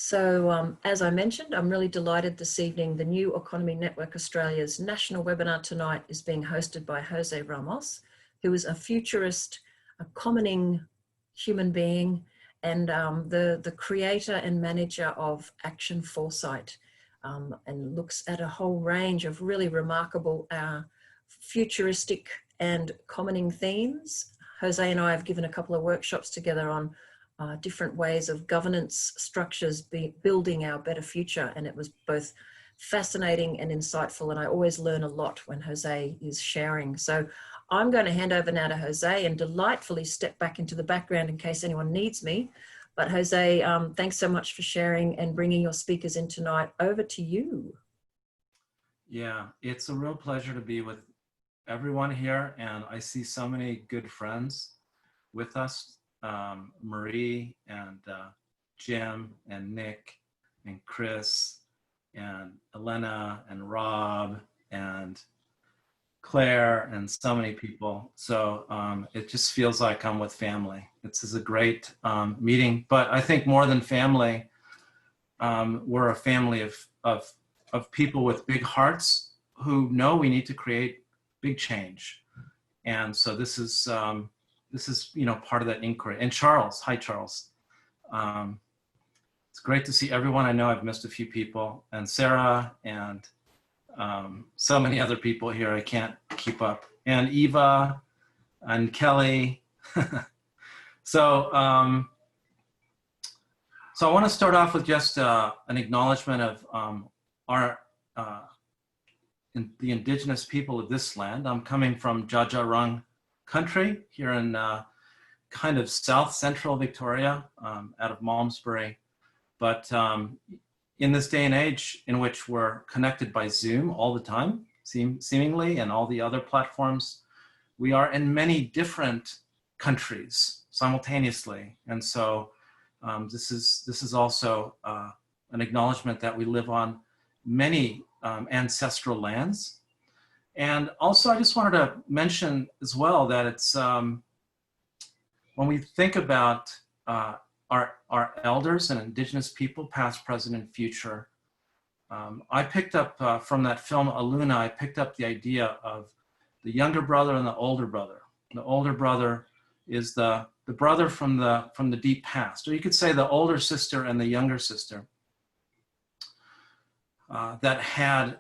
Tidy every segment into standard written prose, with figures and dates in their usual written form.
As I mentioned, I'm really delighted this evening. The New Economy Network Australia's national webinar tonight is being hosted by Jose Ramos, who is a futurist, a commoning human being, and the creator and manager of Action Foresight, and looks at a whole range of really remarkable futuristic and commoning themes. Jose and I have given a couple of workshops together on different ways of governance structures building our better future. And it was both fascinating and insightful. And I always learn a lot when Jose is sharing. So I'm going to hand over now to Jose and delightfully step back into the background in case anyone needs me. But Jose, thanks so much for sharing and bringing your speakers in tonight. Over to you. Yeah, it's a real pleasure to be with everyone here. And I see so many good friends with us. Marie and Jim and Nick and Chris and Elena and Rob and Claire and so many people. So it just feels like I'm with family. This is a great meeting, but I think more than family, we're a family of people with big hearts who know we need to create big change. And so this is part of that inquiry. And Charles, hi Charles. It's great to see everyone. I know I've missed a few people, and Sarah and so many other people here. I can't keep up. And Eva and Kelly. So I want to start off with just an acknowledgement of the indigenous people of this land. I'm coming from Jajarung country here in kind of south central Victoria, out of Malmesbury. But in this day and age in which we're connected by Zoom all the time, seemingly, and all the other platforms, we are in many different countries simultaneously. And so this is also an acknowledgement that we live on many ancestral lands. And also, I just wanted to mention as well that it's when we think about our elders and indigenous people, past, present, and future, I picked up from that film Aluna, I picked up the idea of the younger brother and the older brother. The older brother is the brother from the deep past, or you could say the older sister and the younger sister that had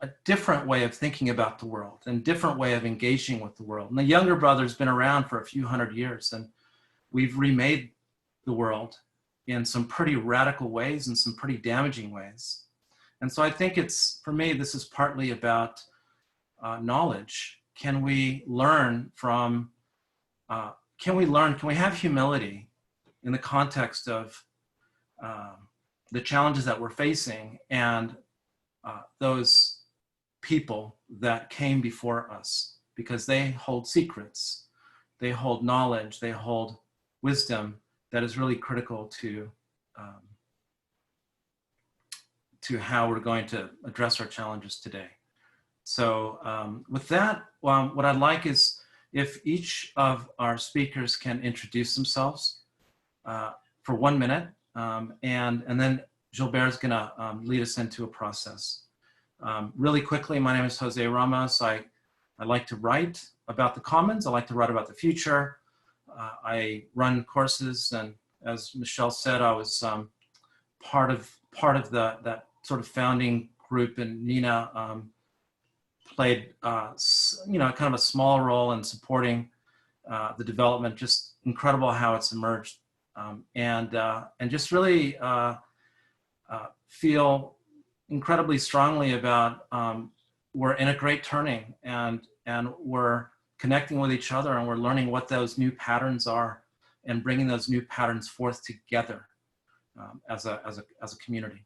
a different way of thinking about the world and different way of engaging with the world. And the younger brother's been around for a few hundred years, and we've remade the world in some pretty radical ways and some pretty damaging ways. And so I think for me, this is partly about knowledge. Can we learn from, can we have humility in the context of the challenges that we're facing and those people that came before us, because they hold secrets, they hold knowledge, they hold wisdom that is really critical to how we're going to address our challenges today. So with that, what I'd like is if each of our speakers can introduce themselves for 1 minute, and then Gilbert is gonna lead us into a process. Really quickly, my name is Jose Ramos. I like to write about the commons. I like to write about the future. I run courses, and as Michelle said, I was part of that sort of founding group, and NENA played kind of a small role in supporting the development. Just incredible how it's emerged, and just really feel incredibly strongly about we're in a great turning, and we're connecting with each other, and we're learning what those new patterns are and bringing those new patterns forth together as a community.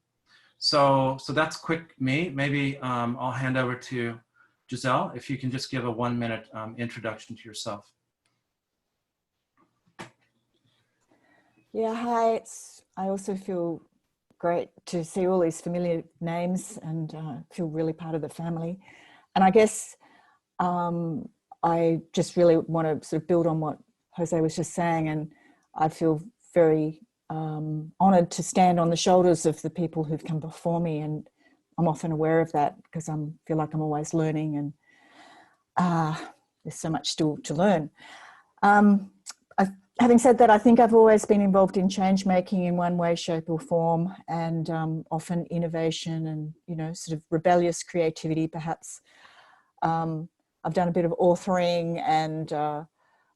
So that's quick me. Maybe I'll hand over to Giselle, if you can just give a 1 minute introduction to yourself. Yeah, hi. I also feel great to see all these familiar names and feel really part of the family. And I guess I just really want to sort of build on what Jose was just saying, and I feel very honoured to stand on the shoulders of the people who've come before me, and I'm often aware of that because I feel like I'm always learning, and there's so much still to learn. Having said that, I think I've always been involved in change making in one way, shape or form, and often innovation and, you know, sort of rebellious creativity perhaps. I've done a bit of authoring, and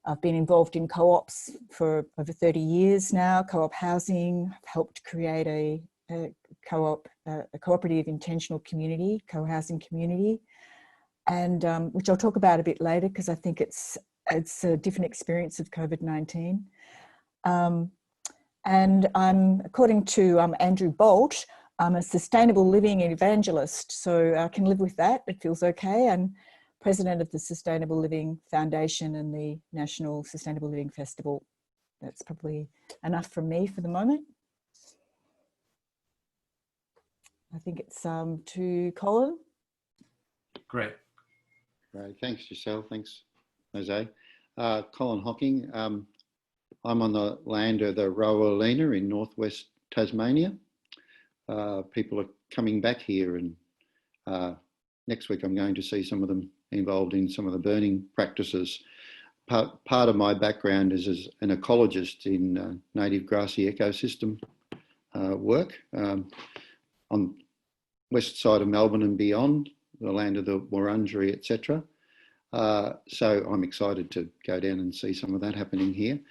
I've been involved in co-ops for over 30 years now, co-op housing. I've helped create a co-op, a cooperative intentional community, co-housing community, and which I'll talk about a bit later because I think it's a different experience of COVID-19. And I'm, according to Andrew Bolt, I'm a sustainable living evangelist, so I can live with that. It feels okay. I'm president of the Sustainable Living Foundation and the National Sustainable Living Festival. That's probably enough from me for the moment. I think it's to Colin. Great. Great. Thanks, Giselle. Thanks, Jose. Colin Hocking. I'm on the land of the Rowalina in northwest Tasmania. People are coming back here, and next week I'm going to see some of them involved in some of the burning practices. Part of my background is as an ecologist in native grassy ecosystem work on west side of Melbourne and beyond, the land of the Wurundjeri, etc. So I'm excited to go down and see some of that happening here.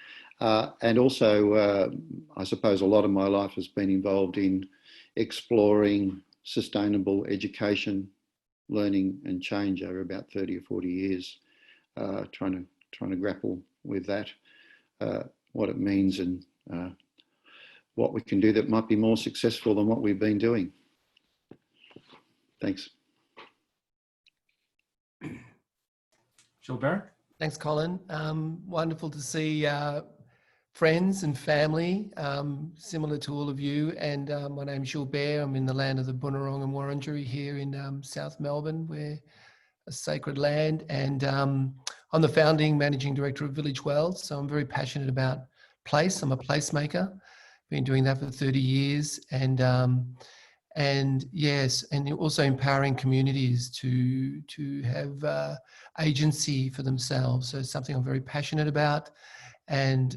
And also, I suppose a lot of my life has been involved in exploring sustainable education, learning and change over about 30 or 40 years, trying to grapple with that, what it means and what we can do that might be more successful than what we've been doing. Thanks. Gilbert? Thanks, Colin. Wonderful to see friends and family, similar to all of you. And my name's Gilbert. I'm in the land of the Bunurong and Wurundjeri here in South Melbourne. We're a sacred land. And I'm the founding managing director of Village Wells. So I'm very passionate about place. I'm a placemaker. Been doing that for 30 years. And yes, and also empowering communities to have agency for themselves. So it's something I'm very passionate about. And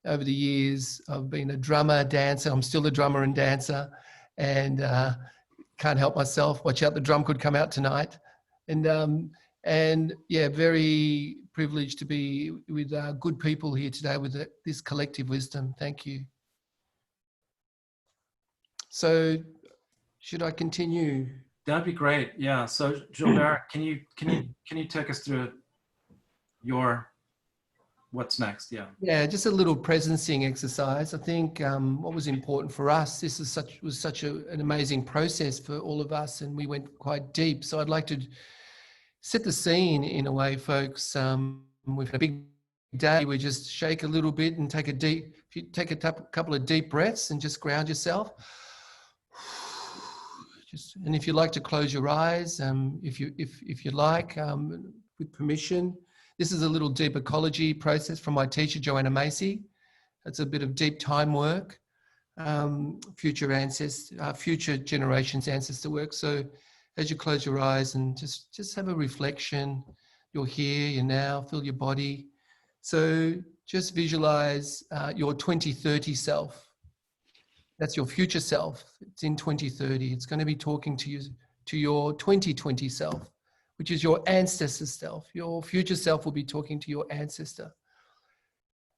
over the years, I've been a drummer, dancer. I'm still a drummer and dancer, and can't help myself. Watch out, the drum could come out tonight. And yeah, very privileged to be with good people here today with this collective wisdom. Thank you. So, should I continue? That'd be great. Yeah. So Gilbert, can you take us through your what's next? Yeah. Yeah, just a little presencing exercise. I think what was important for us, this is was such an amazing process for all of us, and we went quite deep. So I'd like to set the scene in a way, folks. We've had a big day. We just shake a little bit and take a couple of deep breaths and just ground yourself. And if you'd like to close your eyes, if you like, with permission. This is a little deep ecology process from my teacher, Joanna Macy. It's a bit of deep time work, future generations' ancestor work. So as you close your eyes and just have a reflection, you're here, you're now, feel your body. So just visualize your 2030 self. That's your future self. It's in 2030. It's going to be talking to you, to your 2020 self, which is your ancestor self. Your future self will be talking to your ancestor.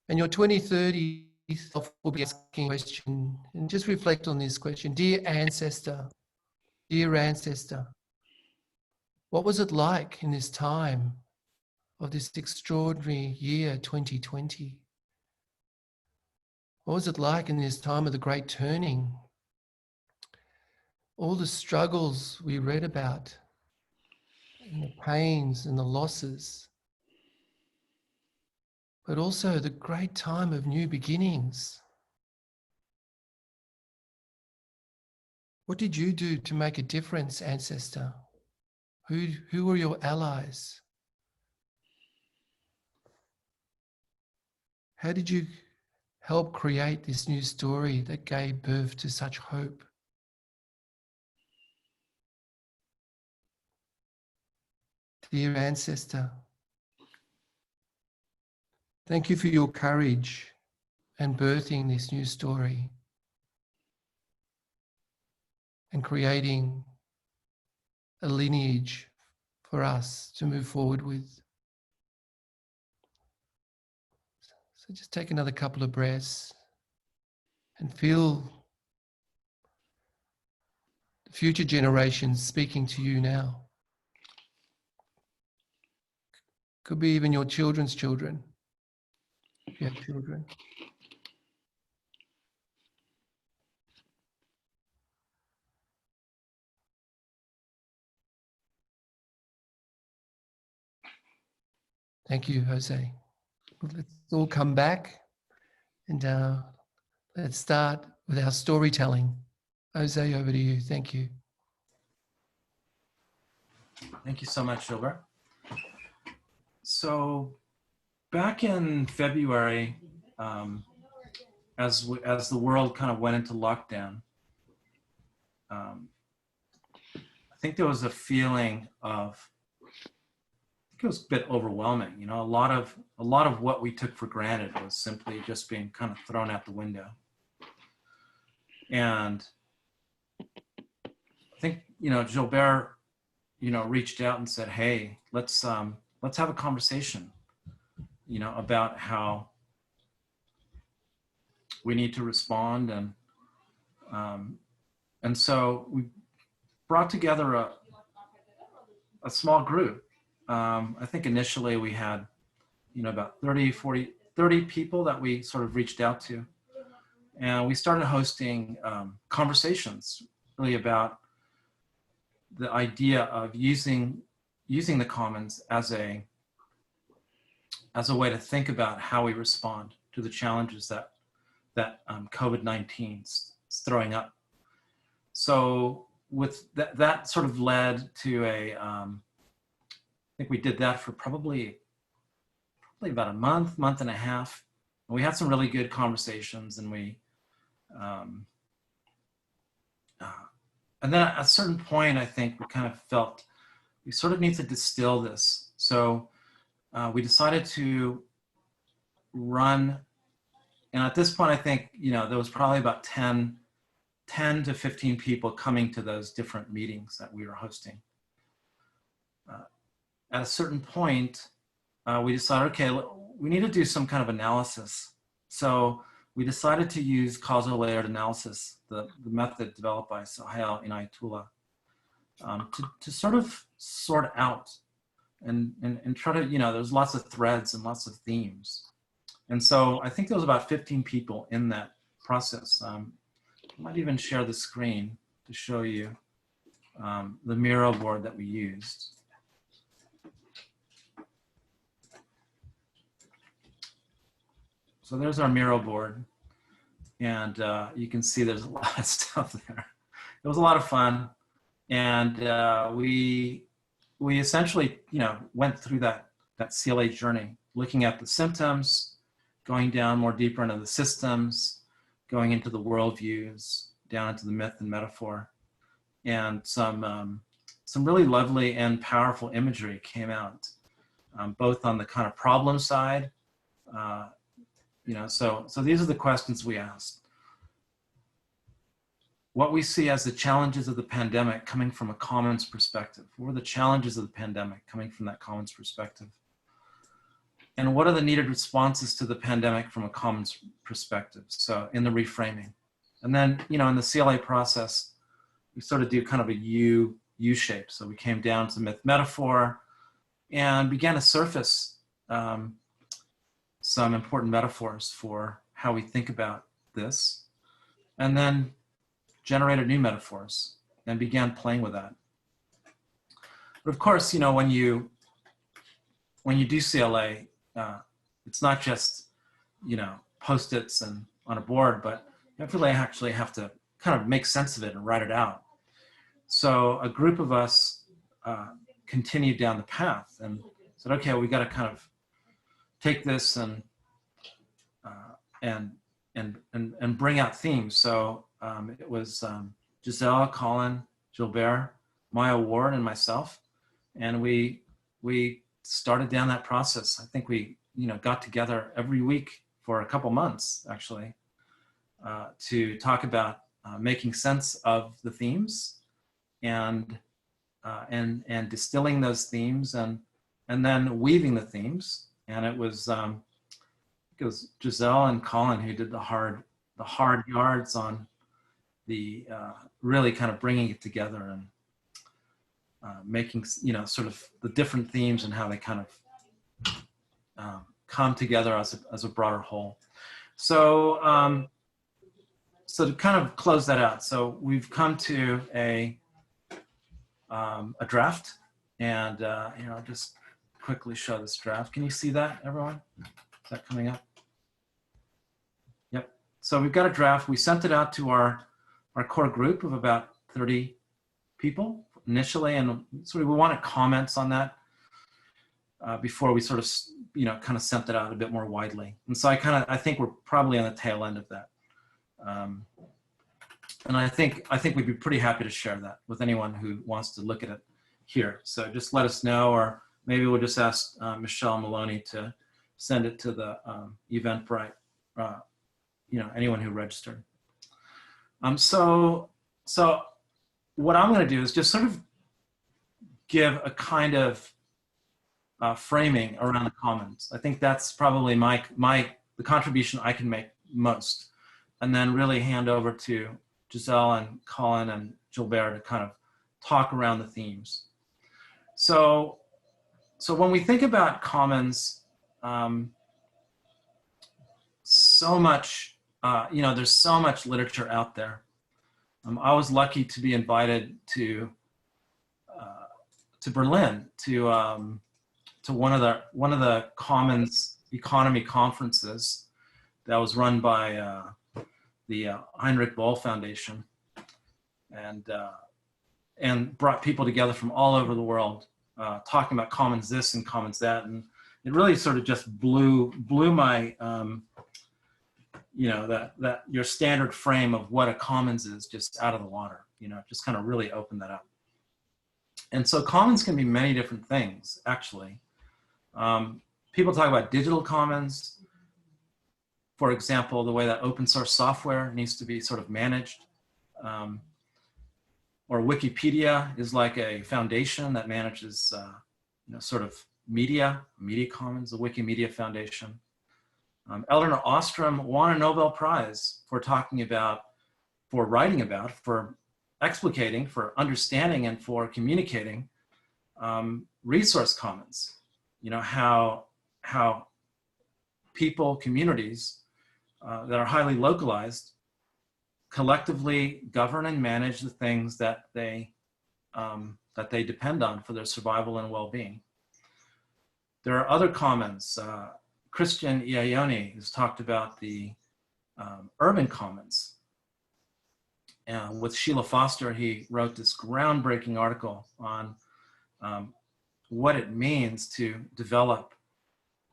And your 2030 self will be asking a question. And just reflect on this question. Dear ancestor, what was it like in this time of this extraordinary year, 2020? What was it like in this time of the Great Turning? All the struggles we read about, and the pains and the losses, but also the great time of new beginnings. What did you do to make a difference, ancestor? Who were your allies? How help create this new story that gave birth to such hope. Dear ancestor, thank you for your courage and birthing this new story and creating a lineage for us to move forward with. So just take another couple of breaths and feel the future generations speaking to you now. Could be even your children's children, if you have children. Thank you, Jose. Let's all come back and let's start with our storytelling. Jose, over to you. Thank you. Thank you so much, Gilbert. So back in February, as the world kind of went into lockdown, I think there was a feeling of, it was a bit overwhelming. You know, a lot of what we took for granted was simply just being kind of thrown out the window. And I think, you know, Gilbert, you know, reached out and said, hey, let's have a conversation, you know, about how we need to respond. And so we brought together a small group. I think initially we had, you know, about 30 people that we sort of reached out to. And we started hosting conversations really about the idea of using the commons as a way to think about how we respond to the challenges that COVID-19 is throwing up. So with that sort of led to I think we did that for probably about a month and a half. And we had some really good conversations, and and then at a certain point, I think we kind of felt we sort of need to distill this. So we decided to run, and at this point, I think, you know, there was probably about 10 to 15 people coming to those different meetings that we were hosting. At a certain point, we decided, okay, we need to do some kind of analysis. So we decided to use causal layered analysis, the method developed by Sahel Inaitullah, to sort of sort out and try to, you know, there's lots of threads and lots of themes. And so I think there was about 15 people in that process. I might even share the screen to show you the Miro board that we used. So there's our Miro board, and you can see there's a lot of stuff there. It was a lot of fun, and we essentially, you know, went through that CLA journey, looking at the symptoms, going down more deeper into the systems, going into the worldviews, down into the myth and metaphor, and some really lovely and powerful imagery came out, both on the kind of problem side. You know, so these are the questions we asked. What we see as the challenges of the pandemic coming from a commons perspective. What are the challenges of the pandemic coming from that commons perspective? And what are the needed responses to the pandemic from a commons perspective? So in the reframing. And then, you know, in the CLA process, we sort of do kind of a U shape. So we came down to myth metaphor and began to surface some important metaphors for how we think about this, and then generated new metaphors and began playing with that. But of course, you know, when you do CLA, it's not just, you know, Post-its and on a board, but you really actually have to kind of make sense of it and write it out. So a group of us continued down the path and said, okay, we got to kind of take this and and bring out themes. So it was Giselle, Colin, Gilbert, Maya Ward, and myself, and we started down that process. I think we got together every week for a couple months actually to talk about making sense of the themes and distilling those themes and then weaving the themes. And it was Giselle and Colin who did the hard yards on the really kind of bringing it together and making sort of the different themes and how they kind of come together as a broader whole. So so to kind of close that out, so we've come to a draft, and I'll just quickly show this draft. Can you see that, everyone? Is that coming up? Yep. So we've got a draft. We sent it out to our core group of about 30 people initially, and so we wanted comments on that before we sort of kind of sent it out a bit more widely. And so I think we're probably on the tail end of that. And I think we'd be pretty happy to share that with anyone who wants to look at it here. So just let us know, or maybe we'll just ask Michelle Maloney to send it to the Eventbrite, anyone who registered. So what I'm going to do is just sort of give a kind of framing around the commons. I think that's probably the contribution I can make most, and then really hand over to Giselle and Colin and Gilbert to kind of talk around the themes. So when we think about commons, so much, there's so much literature out there. I was lucky to be invited to Berlin to one of the commons economy conferences that was run by the Heinrich Boll Foundation, and brought people together from all over the world, talking about commons this and commons that, and it really sort of just blew my that your standard frame of what a commons is just out of the water. Just kind of really opened that up. And so commons can be many different things, actually. People talk about digital commons. For example, the way that open source software needs to be sort of managed. Or Wikipedia is like a foundation that manages sort of media commons, the Wikimedia Foundation. Elinor Ostrom won a Nobel Prize for writing about, for explicating, for understanding, and for communicating resource commons. How people, communities that are highly localized collectively govern and manage the things that they depend on for their survival and well-being. There are other commons. Christian Iaioni has talked about the urban commons. With Sheila Foster, he wrote this groundbreaking article on what it means to develop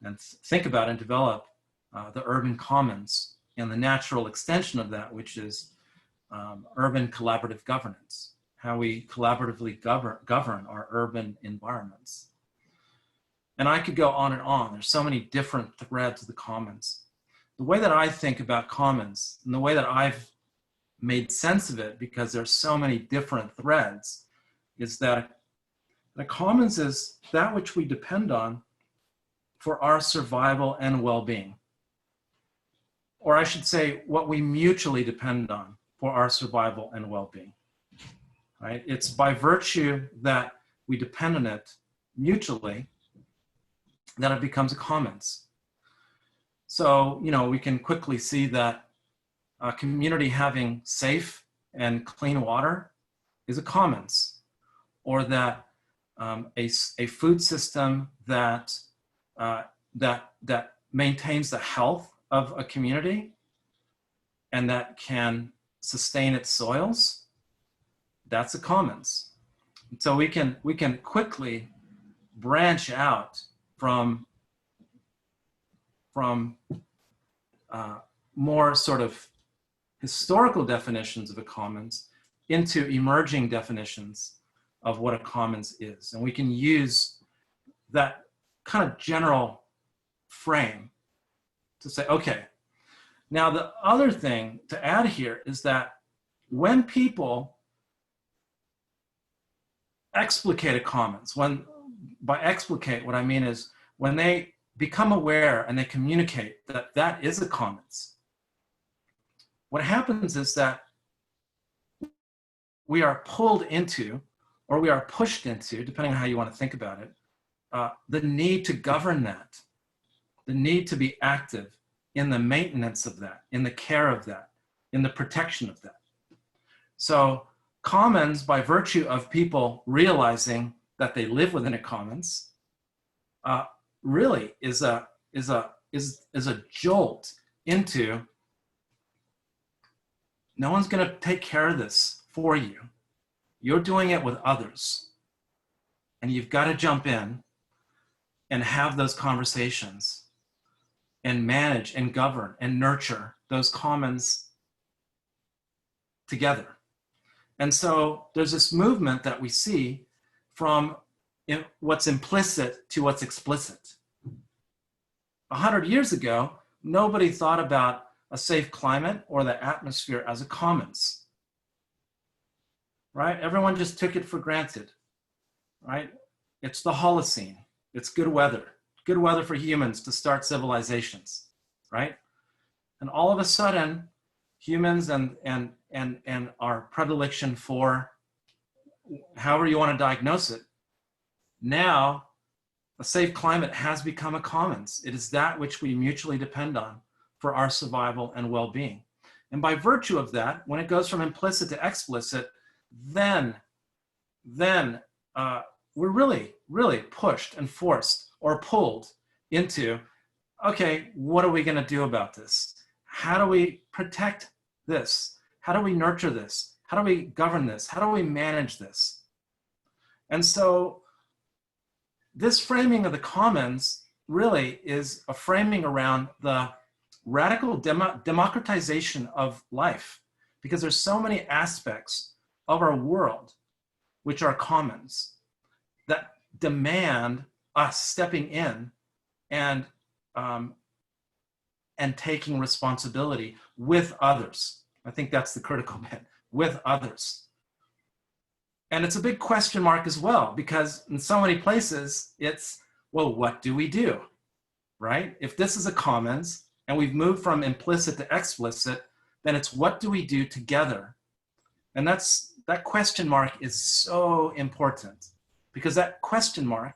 and think about and develop the urban commons and the natural extension of that, which is urban collaborative governance, how we collaboratively govern our urban environments. And I could go on and on. There's so many different threads of the commons. The way that I think about commons and the way that I've made sense of it, because there's so many different threads, is that the commons is that which we depend on for our survival and well-being. Or I should say, what we mutually depend on for our survival and well-being, right? It's by virtue that we depend on it mutually that it becomes a commons. So, we can quickly see that a community having safe and clean water is a commons, or that a food system that maintains the health of a community and that can sustain its soils, that's a commons. So we can quickly branch out from more sort of historical definitions of a commons into emerging definitions of what a commons is. And we can use that kind of general frame to say, okay, now the other thing to add here is that when people explicate a commons, by explicate, what I mean is when they become aware and they communicate that that is a commons, what happens is that we are pulled into, or we are pushed into, depending on how you want to think about it, the need to govern that, the need to be active in the maintenance of that, in the care of that, in the protection of that. So commons, by virtue of people realizing that they live within a commons, really is a jolt into, no one's going to take care of this for you. You're doing it with others. And you've got to jump in and have those conversations and manage and govern and nurture those commons together. And so there's this movement that we see from what's implicit to what's explicit. 100 years ago, nobody thought about a safe climate or the atmosphere as a commons, right? Everyone just took it for granted, right? It's the Holocene. It's good weather for humans to start civilizations, right? And all of a sudden, humans and our predilection for, however you want to diagnose it, now a safe climate has become a commons. It is that which we mutually depend on for our survival and well-being. And by virtue of that, when it goes from implicit to explicit, then we're really pushed and forced or pulled into, okay, what are we going to do about this? How do we protect this? How do we nurture this? How do we govern this? How do we manage this? And so this framing of the commons really is a framing around the radical democratization of life, because there's so many aspects of our world which are commons that demand us stepping in and taking responsibility with others. I think that's the critical bit, with others. And it's a big question mark as well, because in so many places it's, well, what do we do, right? If this is a commons and we've moved from implicit to explicit, then it's what do we do together? And that question mark is so important, because that question mark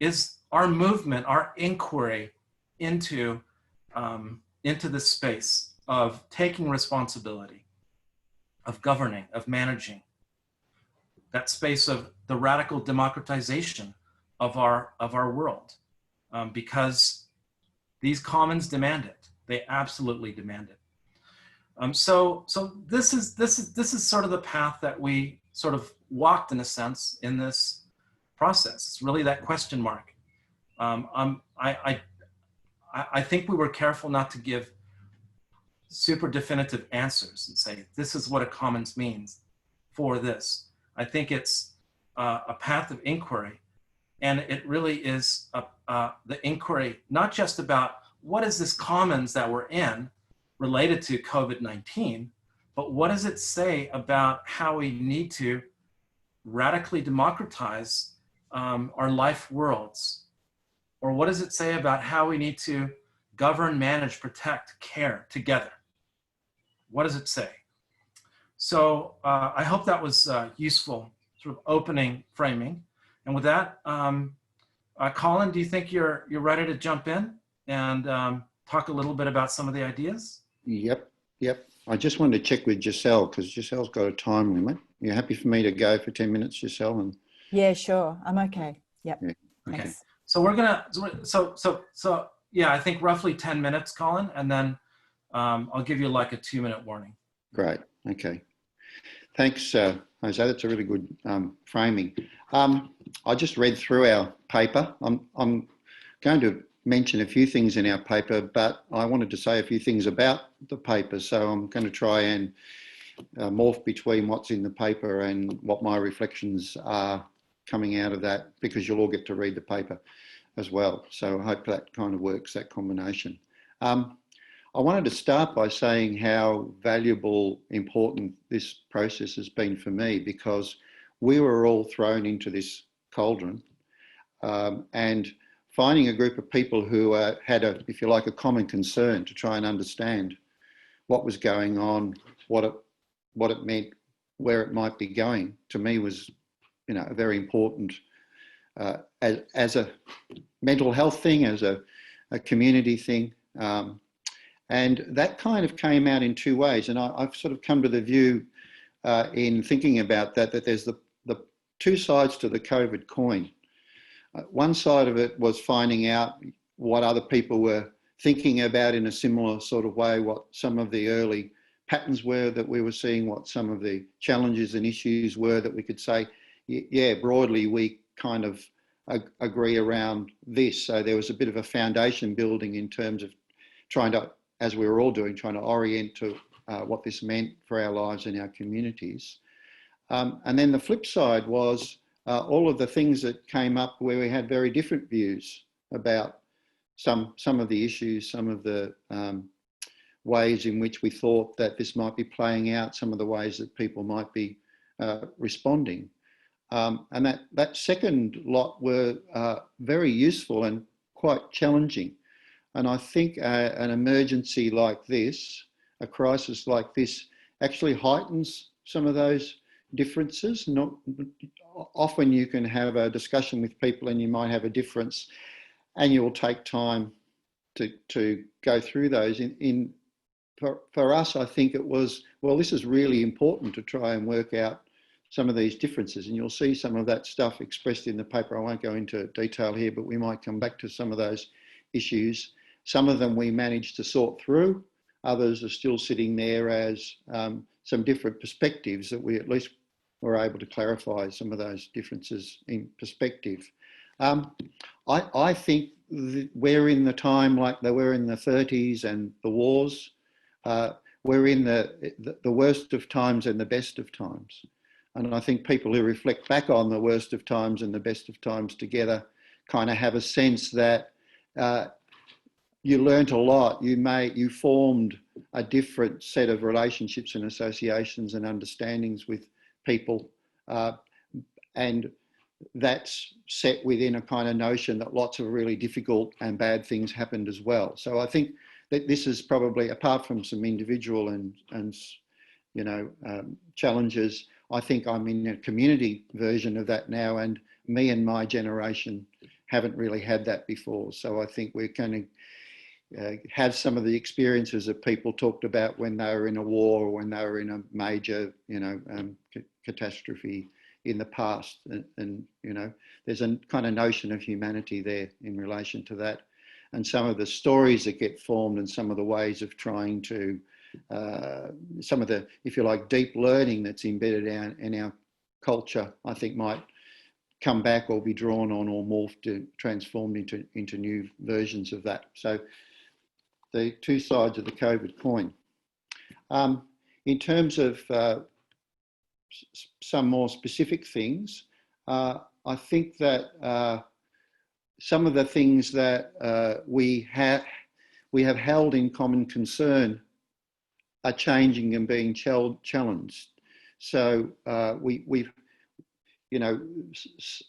is our movement, our inquiry into this space of taking responsibility, of governing, of managing, that space of the radical democratization of our world, because these commons demand it. They absolutely demand it. So this is sort of the path that we sort of walked, in a sense, in this process. It's really that question mark. I think we were careful not to give super definitive answers and say, this is what a commons means for this. I think it's a path of inquiry, and it really is the inquiry, not just about what is this commons that we're in related to COVID-19, but what does it say about how we need to radically democratize our life worlds? Or what does it say about how we need to govern, manage, protect, care together? What does it say? So I hope that was useful, sort of opening framing. And with that, Colin, do you think you're ready to jump in and talk a little bit about some of the ideas? Yep. I just wanted to check with Giselle, because Giselle's got a time limit. You happy for me to go for 10 minutes, Giselle? And Yeah, sure. I'm okay. Yep. Yeah. Okay. Thanks. So we're gonna, so yeah, I think roughly 10 minutes, Colin, and then I'll give you like a 2-minute warning. Great. Okay. Thanks, Jose. That's a really good framing. I just read through our paper. I'm going to mention a few things in our paper, but I wanted to say a few things about the paper. So I'm going to try and morph between what's in the paper and what my reflections are coming out of that, because you'll all get to read the paper as well. So I hope that kind of works, that combination. I wanted to start by saying how valuable, important this process has been for me, because we were all thrown into this cauldron, and finding a group of people who had a, if you like, a common concern to try and understand what was going on, what it meant, where it might be going, to me was, you know, a very important, as a mental health thing, as a community thing. And that kind of came out in two ways. And I've sort of come to the view in thinking about that there's the two sides to the COVID coin. One side of it was finding out what other people were thinking about in a similar sort of way, what some of the early patterns were that we were seeing, what some of the challenges and issues were that we could say, yeah, broadly, we kind of agree around this. So there was a bit of a foundation building in terms of trying to, as we were all doing, trying to orient to what this meant for our lives and our communities. And then the flip side was all of the things that came up where we had very different views about some of the issues, some of the ways in which we thought that this might be playing out, some of the ways that people might be responding. And that second lot were very useful and quite challenging. And I think an emergency like this, a crisis like this, actually heightens some of those differences. Not often you can have a discussion with people and you might have a difference, and you'll take time to go through those. For us, I think it was, well, this is really important to try and work out some of these differences, and you'll see some of that stuff expressed in the paper. I won't go into detail here, but we might come back to some of those issues. Some of them we managed to sort through. Others are still sitting there as some different perspectives that we at least were able to clarify some of those differences in perspective. I think we're in the time like they were in the 30s and the wars. We're in the worst of times and the best of times. And I think people who reflect back on the worst of times and the best of times together kind of have a sense that you learnt a lot. You formed a different set of relationships and associations and understandings with people. And that's set within a kind of notion that lots of really difficult and bad things happened as well. So I think that this is probably, apart from some individual and you know, challenges, I think I'm in a community version of that now, and me and my generation haven't really had that before. So I think we're going to have some of the experiences that people talked about when they were in a war or when they were in a major, you know, catastrophe in the past. And, you know, there's a kind of notion of humanity there in relation to that. And some of the stories that get formed and some of the ways of trying to, some of the, if you like, deep learning that's embedded in our culture, I think might come back or be drawn on or morphed, transformed into new versions of that. So the two sides of the COVID coin. In terms of some more specific things, I think that some of the things that we have held in common concern are changing and being challenged. So we've, you know,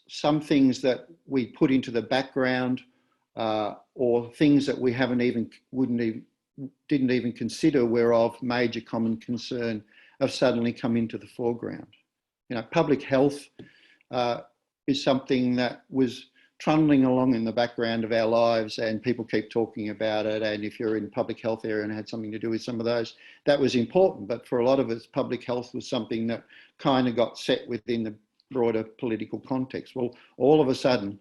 some things that we put into the background or things that we didn't even consider were of major common concern have suddenly come into the foreground. You know, public health is something that was trundling along in the background of our lives, and people keep talking about it. And if you're in the public health area and had something to do with some of those, that was important. But for a lot of us, public health was something that kind of got set within the broader political context. Well, all of a sudden,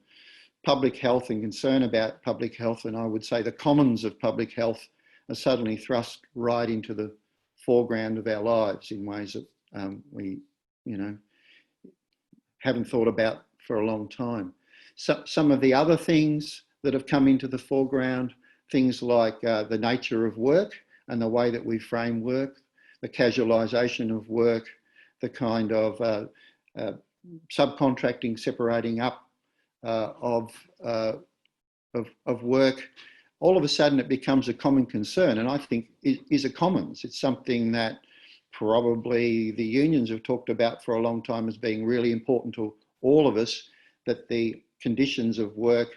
public health and concern about public health, and I would say the commons of public health, are suddenly thrust right into the foreground of our lives in ways that we, you know, haven't thought about for a long time. So, some of the other things that have come into the foreground, things like the nature of work and the way that we frame work, the casualisation of work, the kind of subcontracting, separating up of work. All of a sudden it becomes a common concern, and I think it is a commons. It's something that probably the unions have talked about for a long time as being really important to all of us, that the conditions of work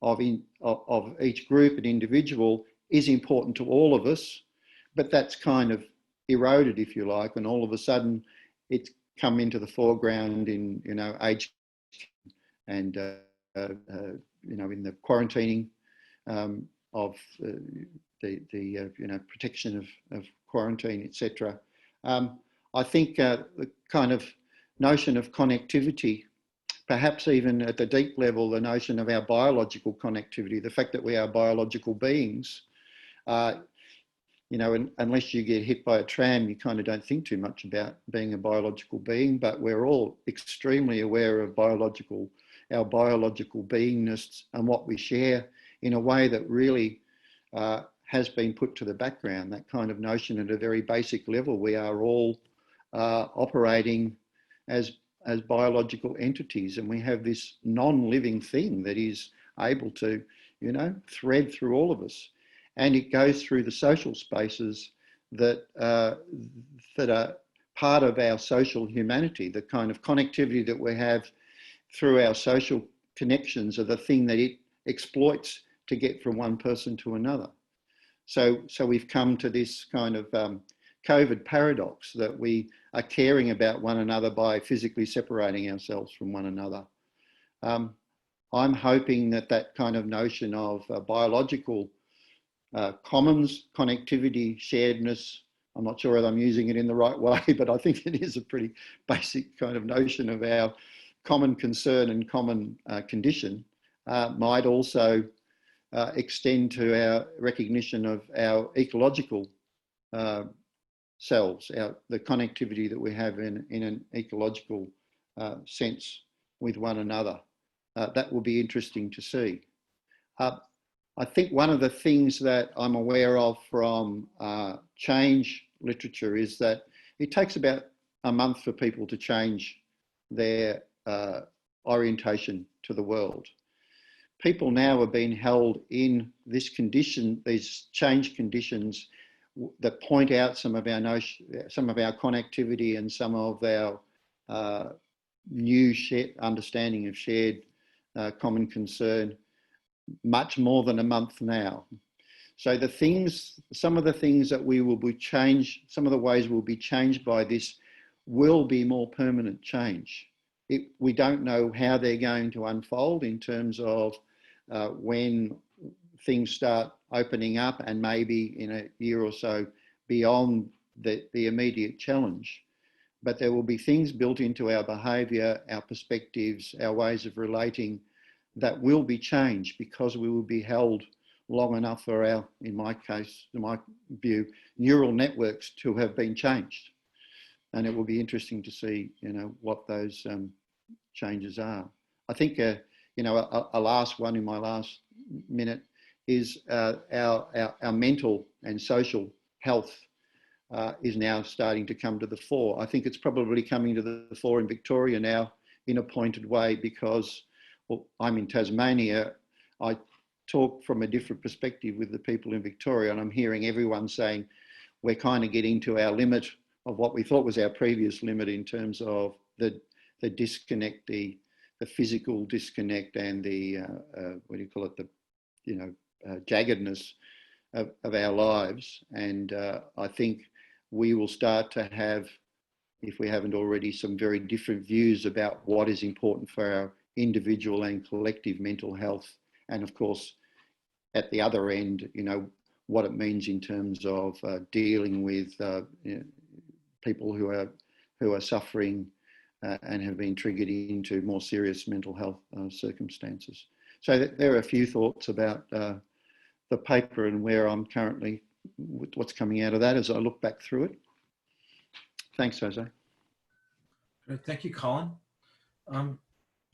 of each group and individual is important to all of us, but that's kind of eroded, if you like, and all of a sudden it's come into the foreground in, you know, age and, you know, in the quarantining of the you know, protection of quarantine, etc. I think the kind of notion of connectivity, perhaps even at the deep level, the notion of our biological connectivity, the fact that we are biological beings, you know, unless you get hit by a tram, you kind of don't think too much about being a biological being, but we're all extremely aware of our biological beingness and what we share in a way that really has been put to the background. That kind of notion at a very basic level, we are all operating as biological entities, and we have this non-living thing that is able to, you know, thread through all of us. And it goes through the social spaces that that are part of our social humanity. The kind of connectivity that we have through our social connections are the thing that it exploits to get from one person to another. So we've come to this kind of COVID paradox that we are caring about one another by physically separating ourselves from one another. I'm hoping that that kind of notion of biological commons, connectivity, sharedness, I'm not sure whether I'm using it in the right way, but I think it is a pretty basic kind of notion of our common concern and common condition, might also extend to our recognition of our ecological selves, the connectivity that we have in an ecological sense with one another. That will be interesting to see. I think one of the things that I'm aware of from change literature is that it takes about a month for people to change their orientation to the world. People now are being held in this condition, these change conditions that point out some of our connectivity and some of our new understanding of shared common concern, much more than a month now. So some of the things that we will be changed, some of the ways we'll be changed by this will be more permanent change. We don't know how they're going to unfold in terms of when things start opening up and maybe in a year or so beyond the immediate challenge. But there will be things built into our behaviour, our perspectives, our ways of relating that will be changed because we will be held long enough for in my case, in my view, neural networks to have been changed. And it will be interesting to see, you know, what those changes are. I think, you know, a last one in my last minute is our mental and social health is now starting to come to the fore. I think it's probably coming to the fore in Victoria now in a pointed way because, well, I'm in Tasmania. I talk from a different perspective with the people in Victoria, and I'm hearing everyone saying we're kind of getting to our limit of what we thought was our previous limit in terms of the disconnect, the physical disconnect, and the what do you call it, the, you know, jaggedness of our lives. And I think we will start to have, if we haven't already, some very different views about what is important for our individual and collective mental health. And of course, at the other end, you know, what it means in terms of dealing with you know, people who are suffering and have been triggered into more serious mental health circumstances. So there are a few thoughts about the paper and where I'm currently, with what's coming out of that as I look back through it. Thanks, Jose. Great, thank you, Colin.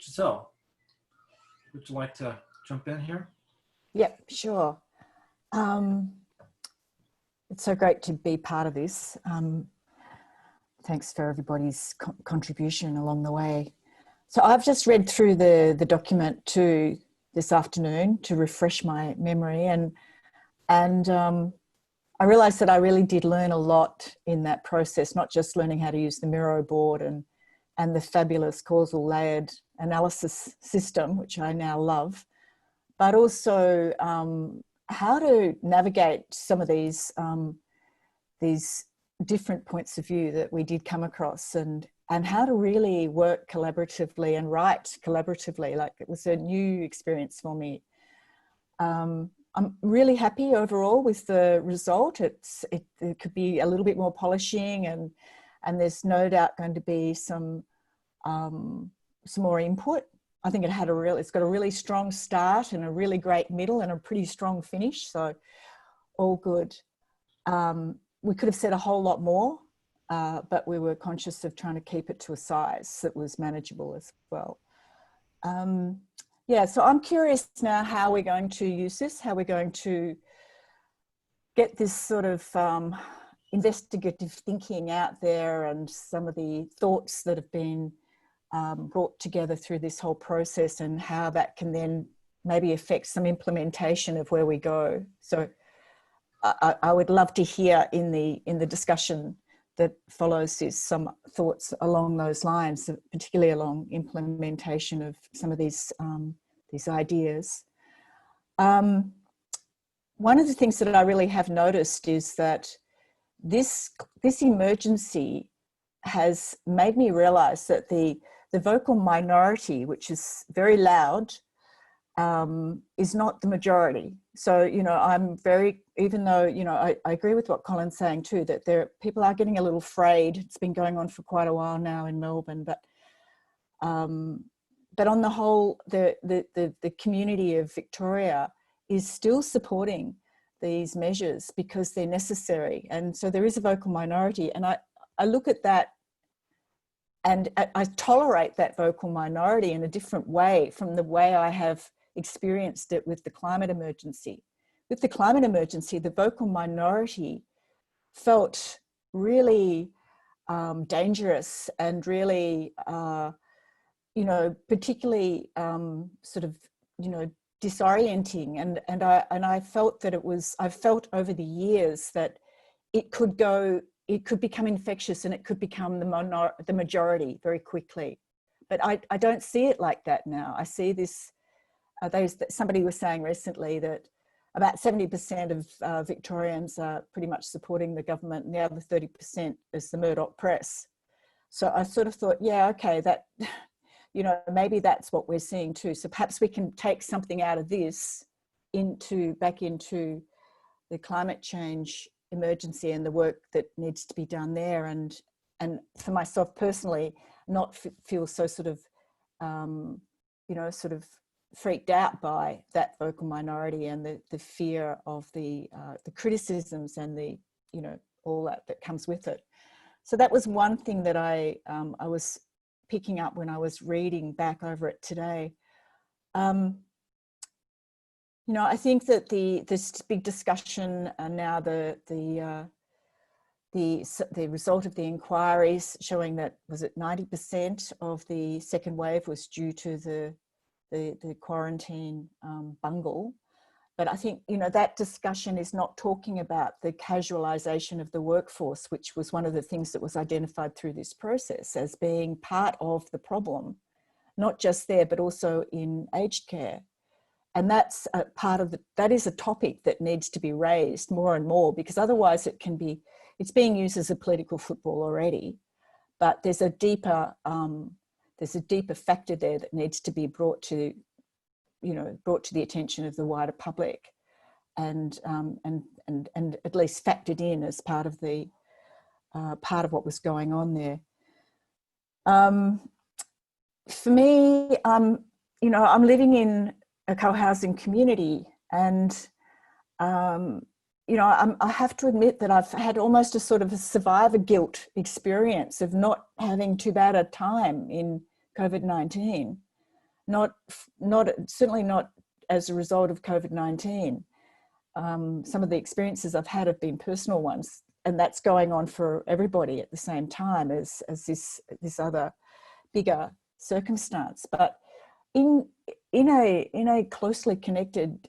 Giselle, would you like to jump in here? Yep, sure. It's so great to be part of this. Thanks for everybody's contribution along the way. So I've just read through the document too this afternoon to refresh my memory, and I realised that I really did learn a lot in that process, not just learning how to use the Miro board and the fabulous causal layered analysis system, which I now love, but also how to navigate some of these different points of view that we did come across, and how to really work collaboratively and write collaboratively. Like, it was a new experience for me. I'm really happy overall with the result. It could be a little bit more polishing, and there's no doubt going to be some more input. I think it's got a really strong start and a really great middle and a pretty strong finish. So all good. We could have said a whole lot more, but we were conscious of trying to keep it to a size that was manageable as well. Yeah, so I'm curious now how we're going to use this, how we're going to get this sort of investigative thinking out there, and some of the thoughts that have been brought together through this whole process, and how that can then maybe affect some implementation of where we go. So I would love to hear in the discussion that follows this some thoughts along those lines, particularly along implementation of some of these ideas. One of the things that I really have noticed is that this emergency has made me realise that the vocal minority, which is very loud, is not the majority. So, you know, even though, you know, I agree with what Colin's saying too, that people are getting a little frayed. It's been going on for quite a while now in Melbourne, but on the whole, the community of Victoria is still supporting these measures because they're necessary. And so there is a vocal minority, and I look at that, and I tolerate that vocal minority in a different way from the way I have experienced it with the climate emergency. With the climate emergency, the vocal minority felt really dangerous and really, you know, particularly sort of, you know, disorienting. And I felt that I've felt over the years that it could become infectious, and it could become the majority very quickly. But I don't see it like that now. I see this, somebody was saying recently that about 70% of Victorians are pretty much supporting the government, and the other 30% is the Murdoch press. So I sort of thought, yeah, okay, that, you know, maybe that's what we're seeing too. So perhaps we can take something out of this back into the climate change emergency and the work that needs to be done there. And for myself personally, not feel so sort of, you know, sort of freaked out by that vocal minority and the fear of the criticisms and the, you know, all that comes with it. So that was one thing that I was picking up when I was reading back over it today. You know, I think that this big discussion now, the result of the inquiries showing that, was it 90% of the second wave was due to the quarantine bungle. But I think, you know, that discussion is not talking about the casualisation of the workforce, which was one of the things that was identified through this process as being part of the problem, not just there, but also in aged care. And that's a part of that is a topic that needs to be raised more and more, because otherwise it's being used as a political football already. But there's a deeper factor there that needs to be brought to the attention of the wider public, and at least factored in as part of what was going on there. For me, you know, I'm living in a co-housing community, and you know, I have to admit that I've had almost a sort of a survivor guilt experience of not having too bad a time in COVID-19. Certainly not as a result of COVID-19. Some of the experiences I've had have been personal ones, and that's going on for everybody at the same time as this other bigger circumstance. But in a closely connected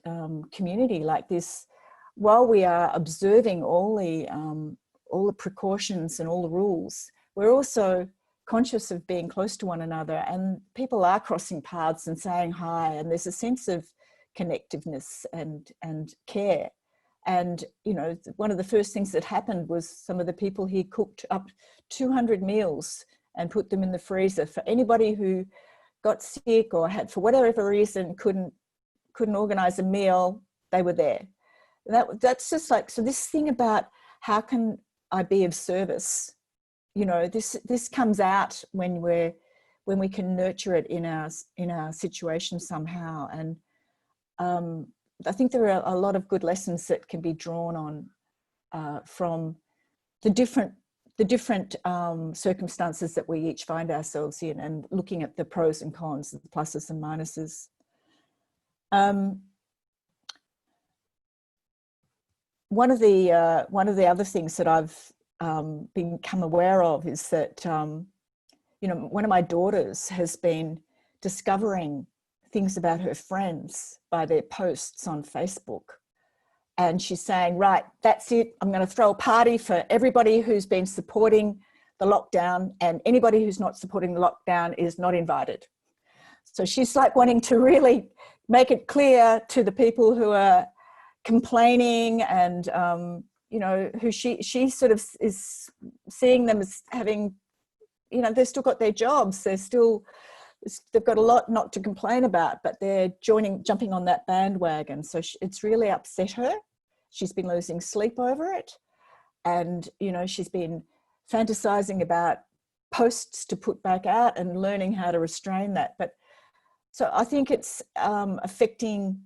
community like this, while we are observing all the precautions and all the rules, we're also conscious of being close to one another, and people are crossing paths and saying hi, and there's a sense of connectiveness and care. And, you know, one of the first things that happened was some of the people here cooked up 200 meals and put them in the freezer for anybody who got sick or had, for whatever reason, couldn't organize a meal. They were there. That's just like, so this thing about how can I be of service, you know, this comes out when we can nurture it in our situation somehow. And I think there are a lot of good lessons that can be drawn on from the different circumstances that we each find ourselves in, and looking at the pros and cons, the pluses and minuses. One of the other things that I've become aware of is that, you know, one of my daughters has been discovering things about her friends by their posts on Facebook. And she's saying, right, that's it. I'm going to throw a party for everybody who's been supporting the lockdown, and anybody who's not supporting the lockdown is not invited. So she's like wanting to really make it clear to the people who are complaining and, you know, who she sort of is seeing them as having, you know, they've still got their jobs. They've got a lot not to complain about, but they're jumping on that bandwagon. So it's really upset her. She's been losing sleep over it. And, you know, she's been fantasizing about posts to put back out and learning how to restrain that. But so I think it's affecting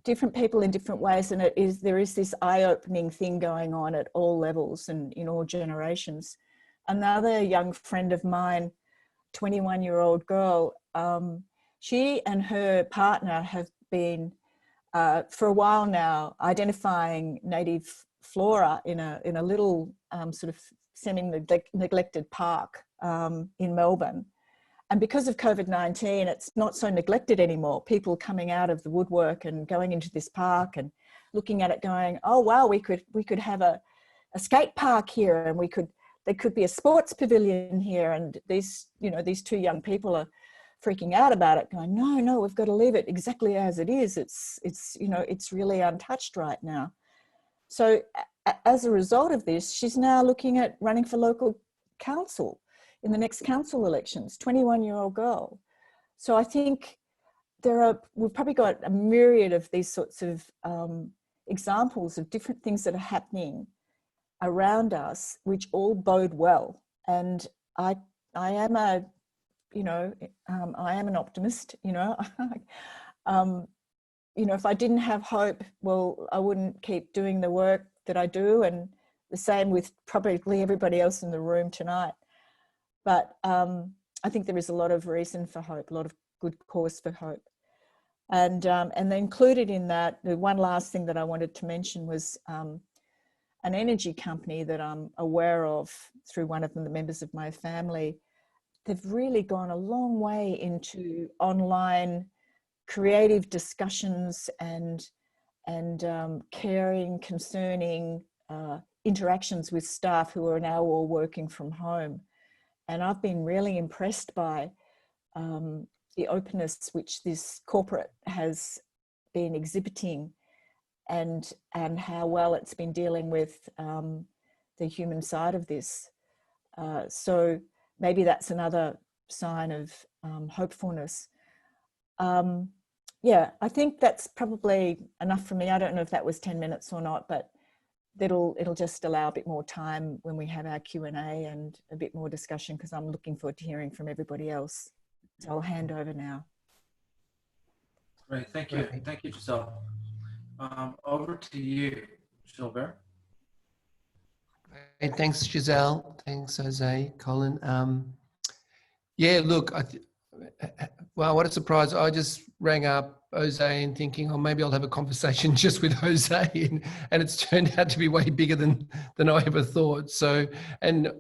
different people in different ways. And there is this eye-opening thing going on at all levels and in all generations. Another young friend of mine, 21-year-old girl, she and her partner have been for a while now identifying native flora in a little sort of semi-neglected park in Melbourne. And because of COVID-19, it's not so neglected anymore. People coming out of the woodwork and going into this park and looking at it going, oh wow, we could have a skate park here, and there could be a sports pavilion here. And these two young people are freaking out about it, going, no, we've got to leave it exactly as it is. It's really untouched right now. So as a result of this, she's now looking at running for local council in the next council elections, 21-year-old girl. So I think we've probably got a myriad of these sorts of examples of different things that are happening around us, which all bode well. And I am an optimist, you know. If I didn't have hope, well, I wouldn't keep doing the work that I do, and the same with probably everybody else in the room tonight. But I think there is a lot of reason for hope, a lot of good cause for hope. And then included in that, the one last thing that I wanted to mention was an energy company that I'm aware of through one of the members of my family. They've really gone a long way into online creative discussions and caring, concerning interactions with staff who are now all working from home. And I've been really impressed by the openness which this corporate has been exhibiting, and how well it's been dealing with the human side of this. So maybe that's another sign of hopefulness. Yeah, I think that's probably enough for me. I don't know if that was 10 minutes or not, but it'll just allow a bit more time when we have our Q&A and a bit more discussion, because I'm looking forward to hearing from everybody else. So I'll hand over now. Great, thank you. Thank you, Giselle. Over to you, Gilbert. Hey, thanks, Giselle. Thanks, Jose, Colin. Yeah, look, wow, what a surprise. I just rang up Jose and thinking, oh, maybe I'll have a conversation just with Jose, and it's turned out to be way bigger than I ever thought. So, and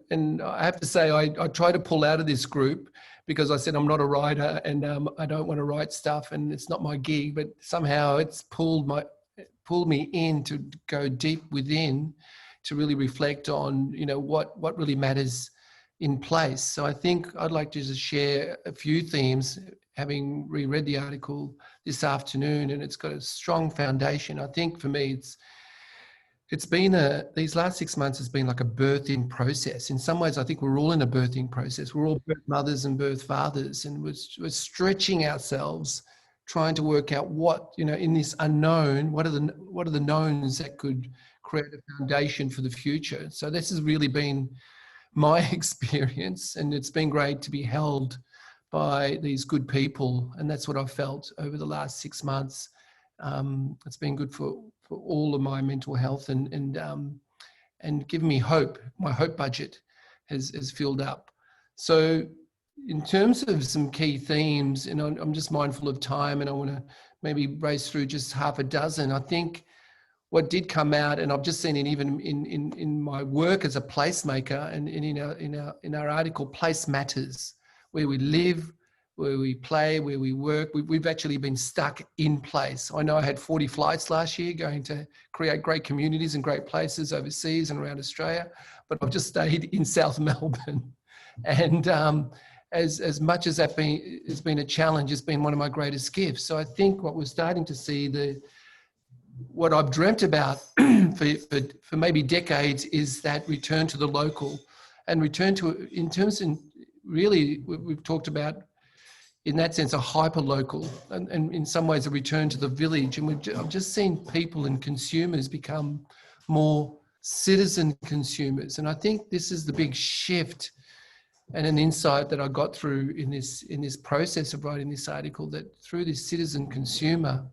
I have to say, I try to pull out of this group because I said I'm not a writer and I don't want to write stuff and it's not my gig, but somehow it's pulled me in to go deep within to really reflect on, you know, what really matters in place. So I think I'd like to just share a few themes, having reread the article this afternoon, and it's got a strong foundation. I think for me, it's been these last 6 months has been like a birthing process. In some ways, I think we're all in a birthing process. We're all birth mothers and birth fathers, and we're stretching ourselves, trying to work out what, you know, in this unknown, what are the knowns that could create a foundation for the future. So this has really been my experience, and it's been great to be held by these good people, and that's what I've felt over the last 6 months. It's been good for all of my mental health and given me hope. My hope budget has filled up. So in terms of some key themes, and I'm just mindful of time, and I want to maybe race through just half a dozen. I think what did come out, and I've just seen it even in my work as a placemaker, and in our article, Place Matters. Where we live, where we play, where we work, we've actually been stuck in place. I know I had 40 flights last year going to create great communities and great places overseas and around Australia, but I've just stayed in South Melbourne. And as much as that has been a challenge, it's been one of my greatest gifts. So I think what we're starting to see, what I've dreamt about for maybe decades, is that return to the local, and return to, in terms of, really, we've talked about, in that sense, a hyper-local, and in some ways a return to the village. And I've just seen people and consumers become more citizen consumers. And I think this is the big shift and an insight that I got through in this process of writing this article, that through this citizen consumer,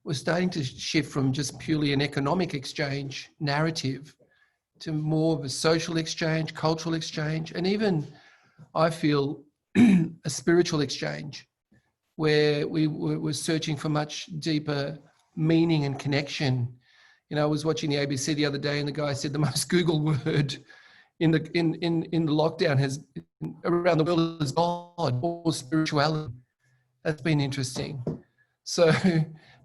we're starting to shift from just purely an economic exchange narrative to more of a social exchange, cultural exchange, and even, I feel, a spiritual exchange, where we're searching for much deeper meaning and connection. You know, I was watching the ABC the other day, and the guy said the most Googled word in the lockdown around the world is God or spirituality. That's been interesting. So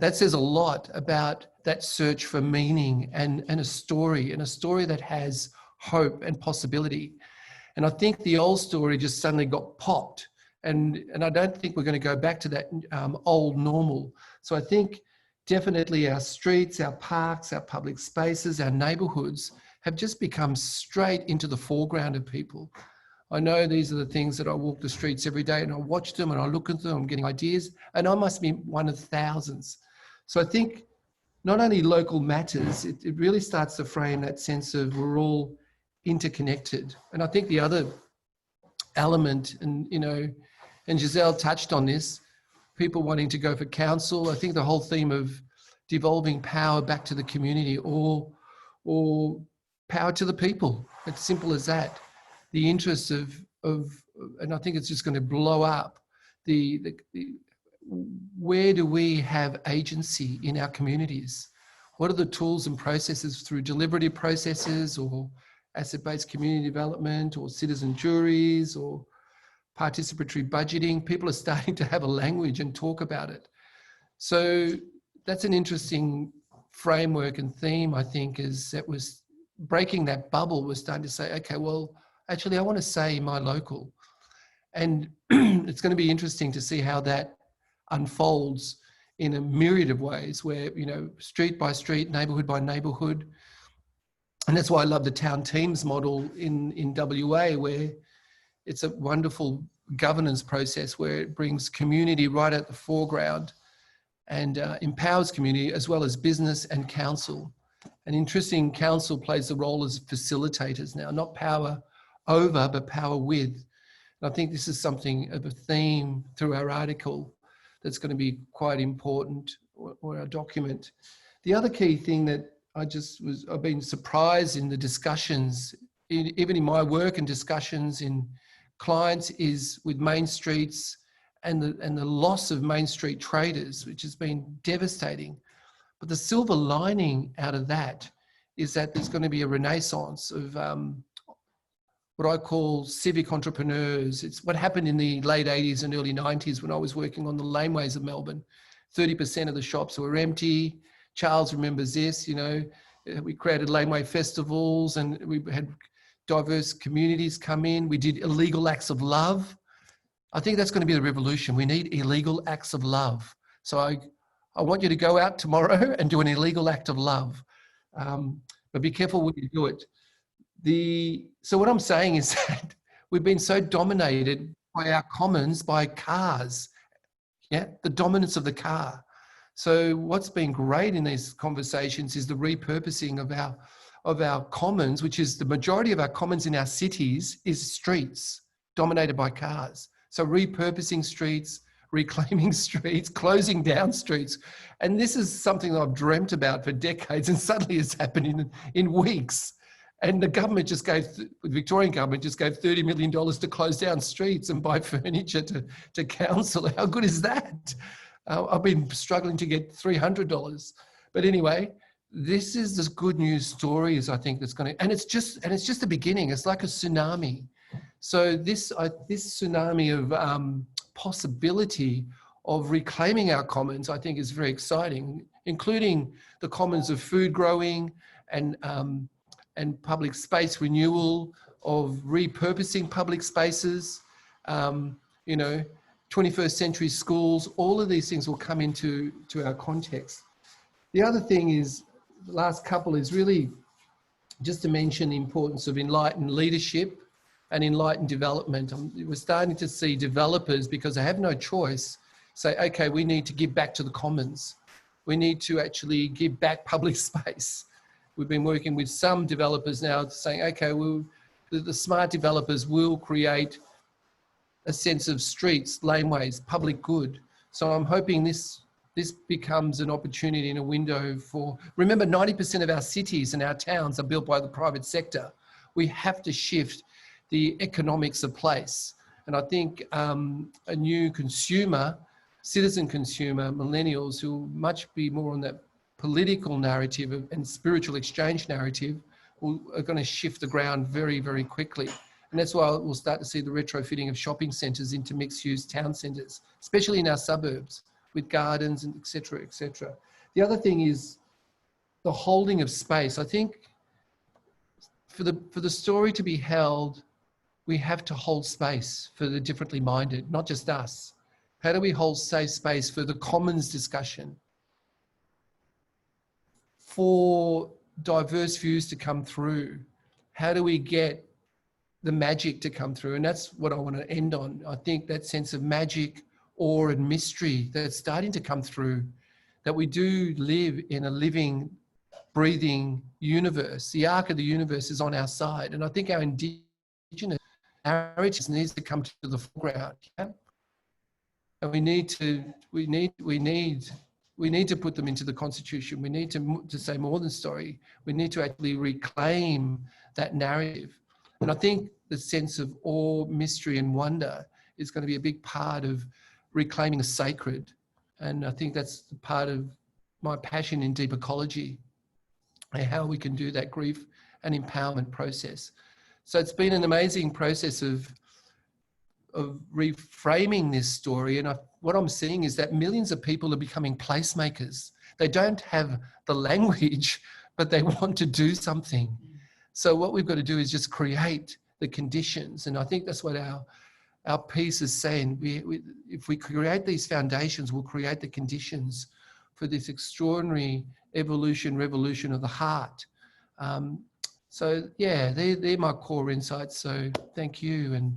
that says a lot about that search for meaning and a story that has hope and possibility. And I think the old story just suddenly got popped, and I don't think we're going to go back to that old normal. So I think definitely our streets, our parks, our public spaces, our neighbourhoods have just become straight into the foreground of people. I know these are the things that I walk the streets every day, and I watch them and I look at them, I'm getting ideas, and I must be one of thousands. So I think not only local matters, it really starts to frame that sense of we're all interconnected. And I think the other element, and you know, and Giselle touched on this, people wanting to go for council. I think the whole theme of devolving power back to the community, or power to the people. It's simple as that. The interest of and I think it's just going to blow up where do we have agency in our communities? What are the tools and processes through deliberative processes, or asset-based community development, or citizen juries, or participatory budgeting? People are starting to have a language and talk about it. So that's an interesting framework and theme, I think, is that was breaking that bubble. We're starting to say, okay, well, actually, I want to say my local. And it's going to be interesting to see how that unfolds in a myriad of ways, where, you know, street by street, neighbourhood by neighbourhood. And that's why I love the town teams model in WA, where it's a wonderful governance process where it brings community right at the foreground and empowers community as well as business and council. And interesting, council plays the role as facilitators now, not power over, but power with. And I think this is something of a theme through our article that's going to be quite important, or our document. The other key thing that I've been surprised in the discussions, even in my work and discussions in clients, is with main streets and the loss of Main Street traders, which has been devastating. But the silver lining out of that is that there's going to be a renaissance of what I call civic entrepreneurs. It's what happened in the late 80s and early 90s when I was working on the laneways of Melbourne. 30% of the shops were empty. Charles remembers this, you know, we created laneway festivals and we had diverse communities come in. We did illegal acts of love. I think that's going to be the revolution. We need illegal acts of love. So I want you to go out tomorrow and do an illegal act of love. But be careful when you do it. So what I'm saying is that we've been so dominated by our commons, by cars, yeah, the dominance of the car. So what's been great in these conversations is the repurposing of our commons, which is the majority of our commons in our cities is streets dominated by cars. So repurposing streets, reclaiming streets, closing down streets. And this is something that I've dreamt about for decades and suddenly it's happening in weeks. And the government just gave, the Victorian government just gave $30 million to close down streets and buy furniture to council. How good is that? I've been struggling to get $300. But anyway, this is this good news stories, I think, that's going to, and it's just the beginning. It's like a tsunami. So this tsunami of possibility of reclaiming our commons, I think is very exciting, including the commons of food growing and public space renewal, of repurposing public spaces, you know, 21st century schools, all of these things will come into our context. The other thing is, the last couple is really just to mention the importance of enlightened leadership and enlightened development. We're starting to see developers, because they have no choice, say, okay, we need to give back to the commons. We need to actually give back public space. We've been working with some developers now saying, okay, the smart developers will create a sense of streets, laneways, public good. So I'm hoping this becomes an opportunity and a window for, remember 90% of our cities and our towns are built by the private sector. We have to shift the economics of place. And I think a new consumer, citizen consumer, millennials who will much be more on that political narrative and spiritual exchange narrative are going to shift the ground very, very quickly. And that's why we'll start to see the retrofitting of shopping centres into mixed-use town centres, especially in our suburbs with gardens and et cetera, et cetera. The other thing is the holding of space. I think for the story to be held, we have to hold space for the differently minded, not just us. How do we hold safe space for the commons discussion? For diverse views to come through? How do we get the magic to come through? And that's what I want to end on. I think that sense of magic, awe and mystery that's starting to come through, that we do live in a living, breathing universe. The arc of the universe is on our side. And I think our indigenous narratives needs to come to the foreground. Yeah? And we need to put them into the Constitution. We need to say more than story. We need to actually reclaim that narrative. And I think the sense of awe, mystery and wonder is going to be a big part of reclaiming the sacred. And I think that's part of my passion in deep ecology, and how we can do that grief and empowerment process. So it's been an amazing process of reframing this story. And what I'm seeing is that millions of people are becoming placemakers. They don't have the language, but they want to do something. So what we've got to do is just create the conditions. And I think that's what our piece is saying. If we create these foundations, we'll create the conditions for this extraordinary revolution of the heart. So yeah, they're my core insights. So thank you, and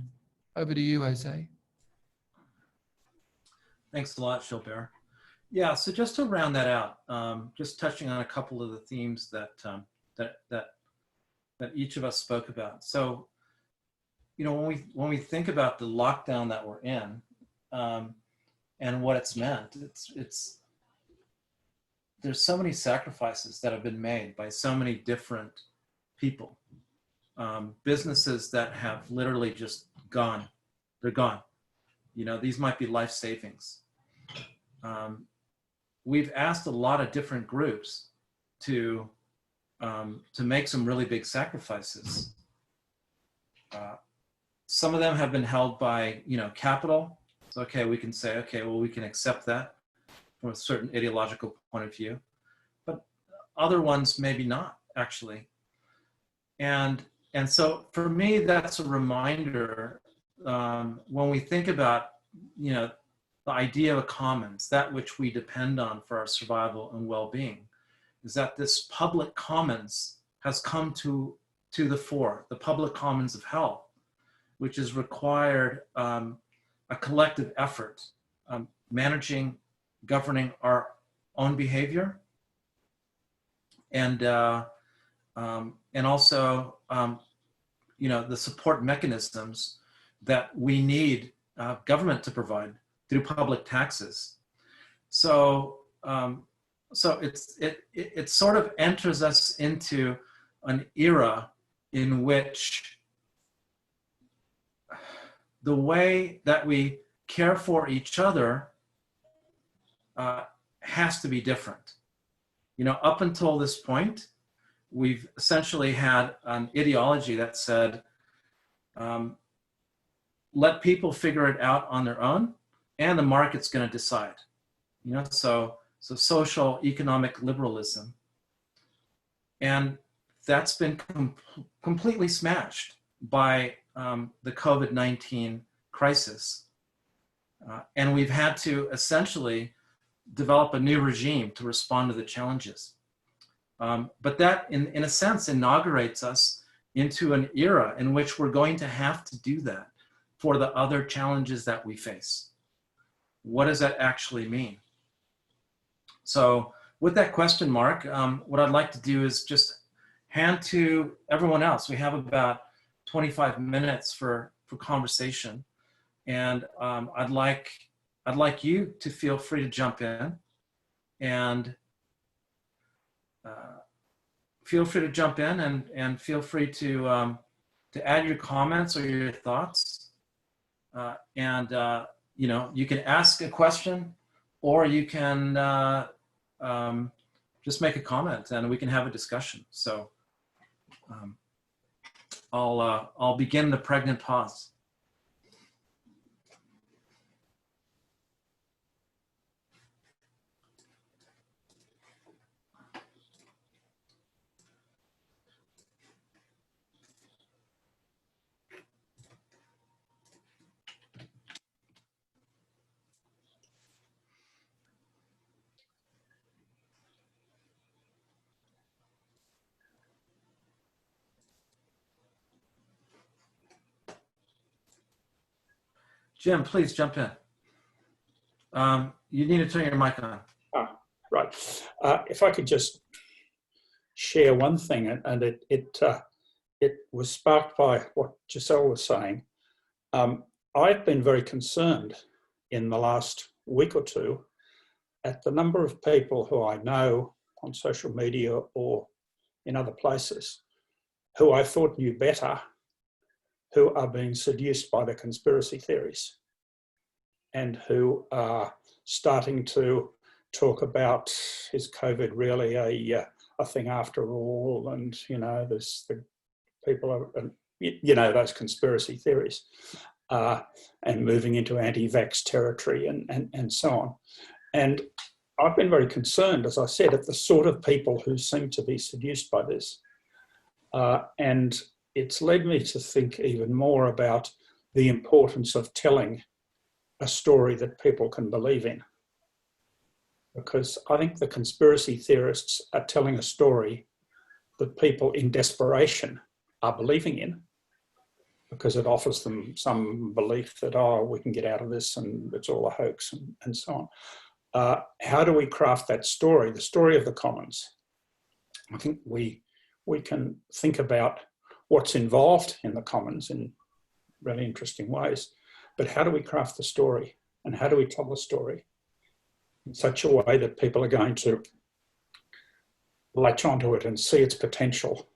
over to you, Jose. Thanks a lot, Gilbert. Yeah, so just to round that out, just touching on a couple of the themes that each of us spoke about. So, you know, when we think about the lockdown that we're in, and what it's meant, there's so many sacrifices that have been made by so many different people. Businesses that have literally just gone. They're gone. You know, these might be life savings. We've asked a lot of different groups to make some really big sacrifices. Some of them have been held by, you know, capital. So, okay, we can say, okay, well, we can accept that from a certain ideological point of view, but other ones maybe not, actually. And so for me, that's a reminder when we think about, you know, the idea of a commons, that which we depend on for our survival and well-being, is that this public commons has come to the fore, the public commons of health, which has required a collective effort, managing, governing our own behavior, and also, you know, the support mechanisms that we need government to provide through public taxes. So, so it sort of enters us into an era in which the way that we care for each other has to be different. You know, up until this point, we've essentially had an ideology that said, let people figure it out on their own, and the market's going to decide. You know, so social economic liberalism, and that's been completely smashed by the COVID-19 crisis, and we've had to essentially develop a new regime to respond to the challenges. But that, in a sense, inaugurates us into an era in which we're going to have to do that for the other challenges that we face. What does that actually mean? So with that question, Mark, what I'd like to do is just hand to everyone else. We have about 25 minutes for conversation. And I'd like you to feel free to jump in and feel free to add your comments or your thoughts. You know, you can ask a question, or you can just make a comment, and we can have a discussion. So I'll begin the pregnant pause. Jim, please jump in. You need to turn your mic on. Right. If I could just share one thing, and it was sparked by what Giselle was saying. I've been very concerned in the last week or two at the number of people who I know on social media or in other places who I thought knew better, who are being seduced by the conspiracy theories and who are starting to talk about, is COVID really a thing after all? And, you know, there's the people are, you know, those conspiracy theories and moving into anti-vax territory and so on. And I've been very concerned, as I said, at the sort of people who seem to be seduced by this. And it's led me to think even more about the importance of telling a story that people can believe in. Because I think the conspiracy theorists are telling a story that people in desperation are believing in, because it offers them some belief that, oh, we can get out of this and it's all a hoax and so on. How do we craft that story, the story of the commons? I think we can think about what's involved in the commons in really interesting ways, but how do we craft the story, and how do we tell the story in such a way that people are going to latch onto it and see its potential,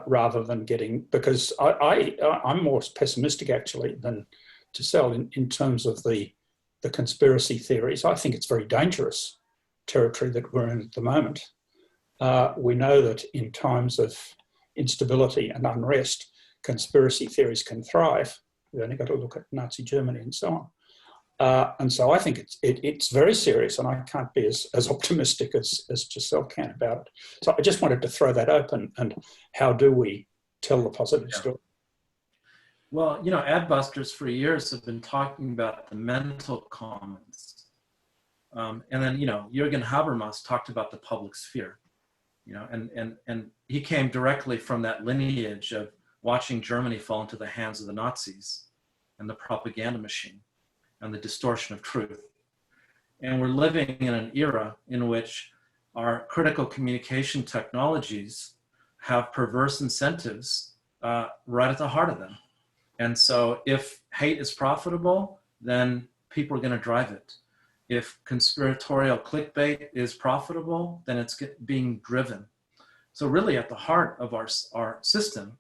rather than getting, because I'm more pessimistic actually than Giselle, in terms of the conspiracy theories. I think it's very dangerous territory that we're in at the moment. We know that in times of instability and unrest, conspiracy theories can thrive. We've only got to look at Nazi Germany and so on. And so I think it's very serious, and I can't be as optimistic as Giselle can about it. So I just wanted to throw that open, and how do we tell the positive story? Well, you know, Adbusters for years have been talking about the mental commons. And then, you know, Jürgen Habermas talked about the public sphere, you know, and he came directly from that lineage of watching Germany fall into the hands of the Nazis and the propaganda machine and the distortion of truth. And we're living in an era in which our critical communication technologies have perverse incentives right at the heart of them. And so if hate is profitable, then people are going to drive it. If conspiratorial clickbait is profitable, then it's being driven. So really at the heart of our system,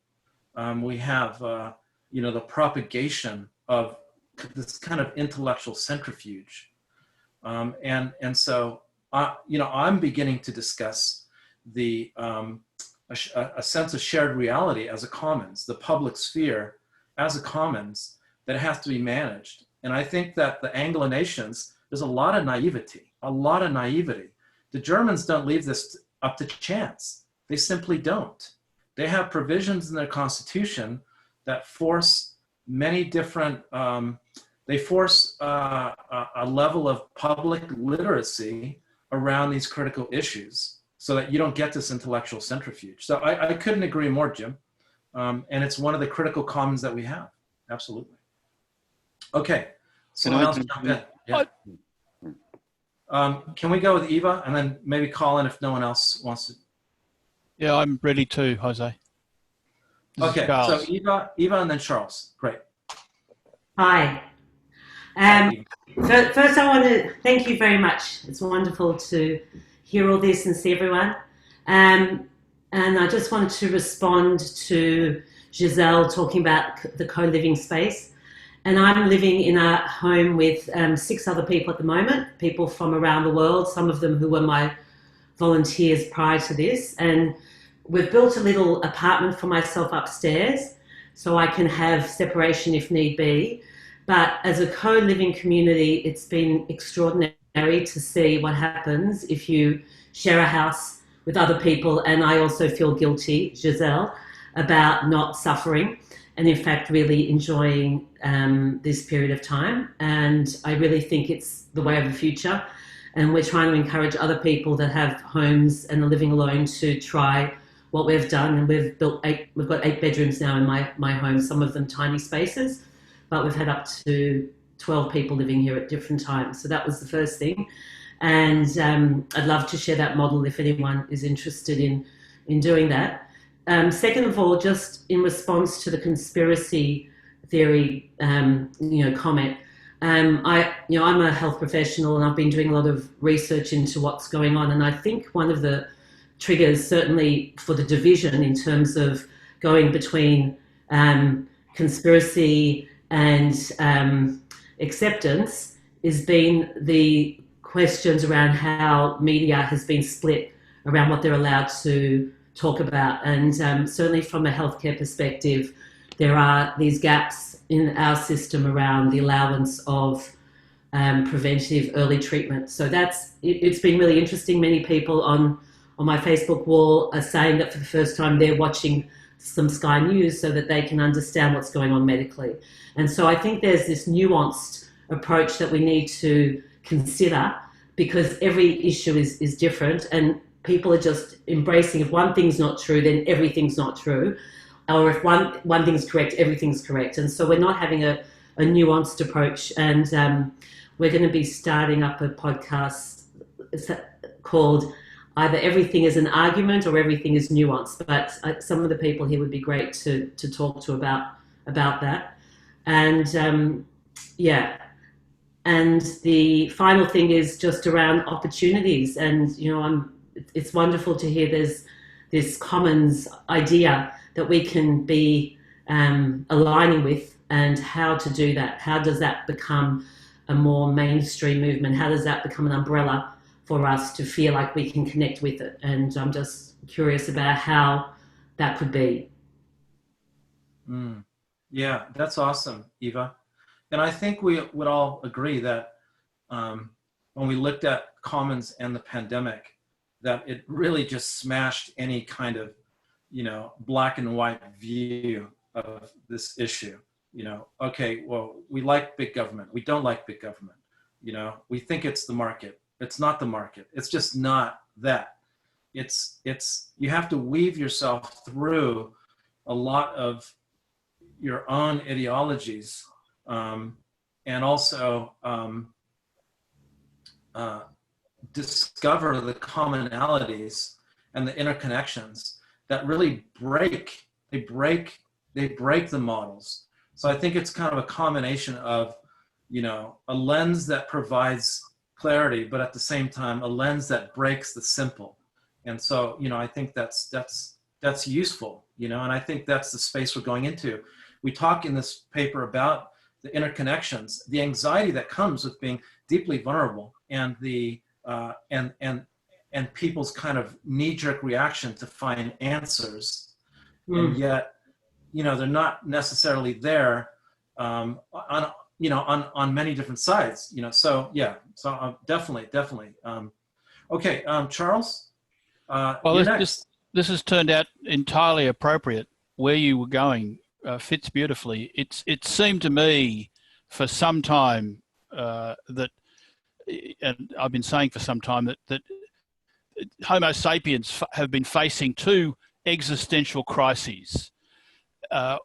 we have, you know, the propagation of this kind of intellectual centrifuge. And so, you know, I'm beginning to discuss the, a sense of shared reality as a commons, the public sphere as a commons that has to be managed. And I think that the Anglo nations, there's a lot of naivety. The Germans don't leave this up to chance. They simply don't. They have provisions in their constitution that force many different, they force a level of public literacy around these critical issues so that you don't get this intellectual centrifuge. So I couldn't agree more, Jim. And it's one of the critical commons that we have. Absolutely. Okay. Someone else jump in. Yeah. Can we go with Eva and then maybe Colin if no one else wants to? Yeah, I'm ready too, Jose. Okay, so Eva and then Charles. Great. Hi. First, I want to thank you very much. It's wonderful to hear all this and see everyone. And I just wanted to respond to Giselle talking about the co-living space. And I'm living in a home with 6 other people at the moment, people from around the world, some of them who were my volunteers prior to this. And we've built a little apartment for myself upstairs so I can have separation if need be. But as a co-living community, it's been extraordinary to see what happens if you share a house with other people. And I also feel guilty, Giselle, about not suffering and in fact really enjoying this period of time. And I really think it's the way of the future. And we're trying to encourage other people that have homes and are living alone to try what we've done. And we've got 8 bedrooms now in my home, some of them tiny spaces, but we've had up to 12 people living here at different times. So that was the first thing. And I'd love to share that model if anyone is interested in doing that. Second of all, just in response to the conspiracy theory, comment, I'm a health professional and I've been doing a lot of research into what's going on. And I think one of the triggers, certainly for the division in terms of going between conspiracy and acceptance, has been the questions around how media has been split around what they're allowed to talk about. And certainly from a healthcare perspective, there are these gaps in our system around the allowance of preventive early treatment. So it's been really interesting. Many people on my Facebook wall are saying that for the first time they're watching some Sky News so that they can understand what's going on medically. And so I think there's this nuanced approach that we need to consider, because every issue is different and people are just embracing if one thing's not true, then everything's not true. Or if one thing's correct, everything's correct. And so we're not having a nuanced approach. And we're going to be starting up a podcast called either Everything is an Argument or Everything is Nuanced. But some of the people here would be great to talk to about that. And and the final thing is just around opportunities. And, it's wonderful to hear there's this commons idea that we can be aligning with and how to do that. How does that become a more mainstream movement? How does that become an umbrella for us to feel like we can connect with it? And I'm just curious about how that could be. Yeah, that's awesome, Eva. And I think we would all agree that when we looked at commons and the pandemic, that it really just smashed any kind of, black and white view of this issue. Okay, well, we like big government. We don't like big government. We think it's the market. It's not the market. It's just not that. It's you have to weave yourself through a lot of your own ideologies, and also discover the commonalities and the interconnections that really break the models. So I think it's kind of a combination of, a lens that provides clarity, but at the same time, a lens that breaks the simple. And so, I think that's useful, and I think that's the space we're going into. We talk in this paper about the interconnections, the anxiety that comes with being deeply vulnerable, and the and people's kind of knee-jerk reaction to find answers, and yet, they're not necessarily there on many different sides. So yeah, so definitely. Okay, Charles. Well, this has turned out entirely appropriate. Where you were going fits beautifully. It seemed to me for some time that, and I've been saying for some time that Homo sapiens have been facing two existential crises.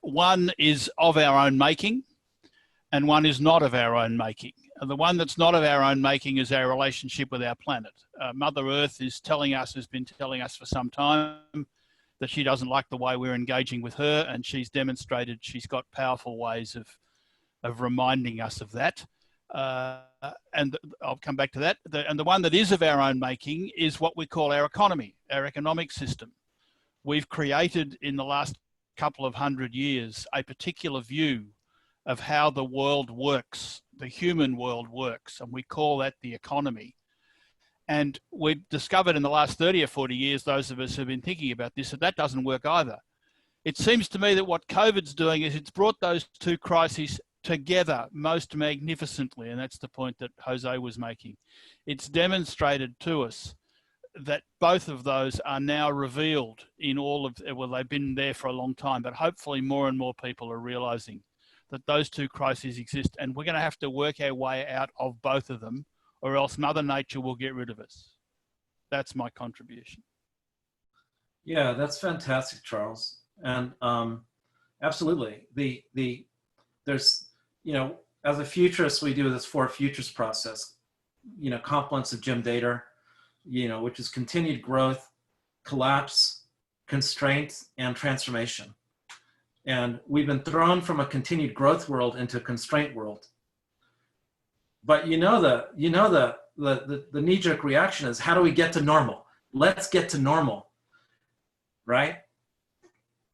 One is of our own making, and one is not of our own making. And the one that's not of our own making is our relationship with our planet. Mother Earth has been telling us for some time that she doesn't like the way we're engaging with her, and she's demonstrated she's got powerful ways of reminding us of that. And I'll come back to that. And the one that is of our own making is what we call our economy, our economic system. We've created in the last couple of 100 years a particular view of how the world works, the human world works, and we call that the economy. And we've discovered in the last 30 or 40 years, those of us who have been thinking about this, that doesn't work either. It seems to me that what COVID's doing is it's brought those two crises together most magnificently, and that's the point that Jose was making. It's demonstrated to us that both of those are now revealed in all of, well, they've been there for a long time, but hopefully more and more people are realizing that those two crises exist, and we're going to have to work our way out of both of them, or else Mother Nature will get rid of us. That's my contribution. Yeah, that's fantastic, Charles. And absolutely, there's, as a futurist, we do this 4 futures process, complements of Jim Dater, which is continued growth, collapse, constraint, and transformation. And we've been thrown from a continued growth world into a constraint world. But the knee-jerk reaction is, how do we get to normal? Let's get to normal, right?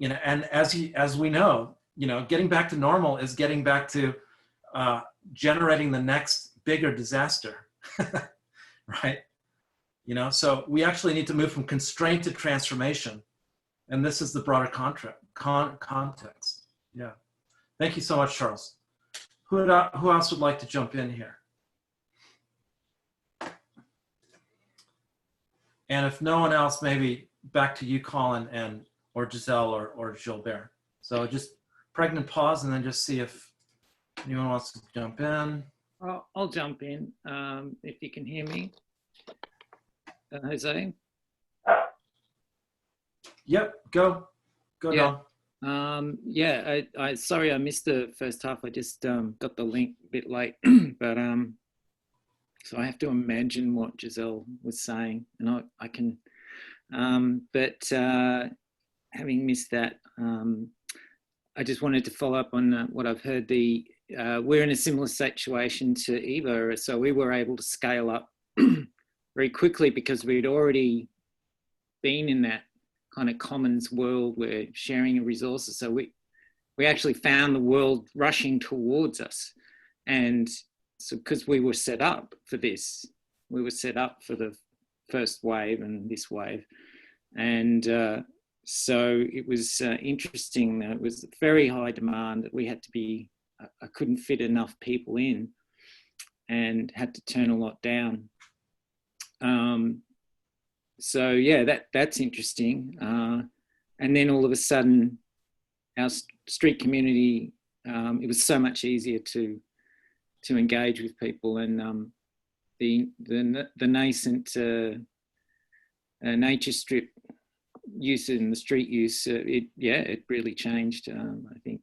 And as we know, getting back to normal is getting back to generating the next bigger disaster, right? So we actually need to move from constraint to transformation. And this is the broader context. Yeah. Thank you so much, Charles. Who else would like to jump in here? And if no one else, maybe back to you, Colin, or Giselle or Gilbert. So just pregnant pause and then just see if anyone wants to jump in. I'll jump in if you can hear me. Jose? Yep, go yeah. Don. Yeah, I sorry I missed the first half. I just got the link a bit late, but so I have to imagine what Giselle was saying, and I can, but having missed that, I just wanted to follow up on what I've heard. We're in a similar situation to Eva, so we were able to scale up very quickly because we'd already been in that kind of commons world where sharing resources. So we actually found the world rushing towards us. And so, because we were set up for this, we were set up for the first wave and this wave. And so it was interesting that it was very high demand, that we had to be, I couldn't fit enough people in and had to turn a lot down. So yeah, that's interesting. And then all of a sudden, our street community, it was so much easier to engage with people, and the nascent nature strip use and the street use, it really changed. I think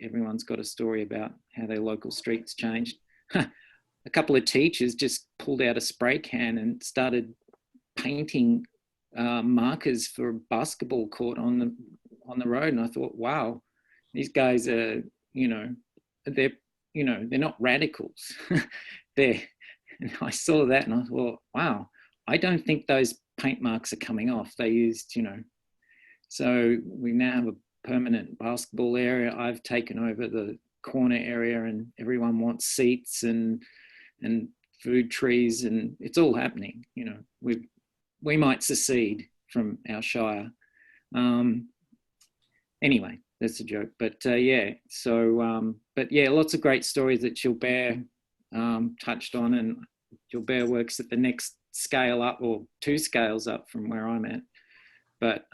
everyone's got a story about how their local streets changed. A couple of teachers just pulled out a spray can and started painting markers for a basketball court on the road, and I thought, wow, these guys are, they're not radicals. And I saw that and I thought, wow, I don't think those paint marks are coming off. They used, so we now have a permanent basketball area. I've taken over the corner area, and everyone wants seats and food trees, and it's all happening. We might secede from our shire. Anyway, that's a joke. But but yeah, lots of great stories that Gilbert touched on, and Gilbert works at the next scale up, or 2 scales up from where I'm at. But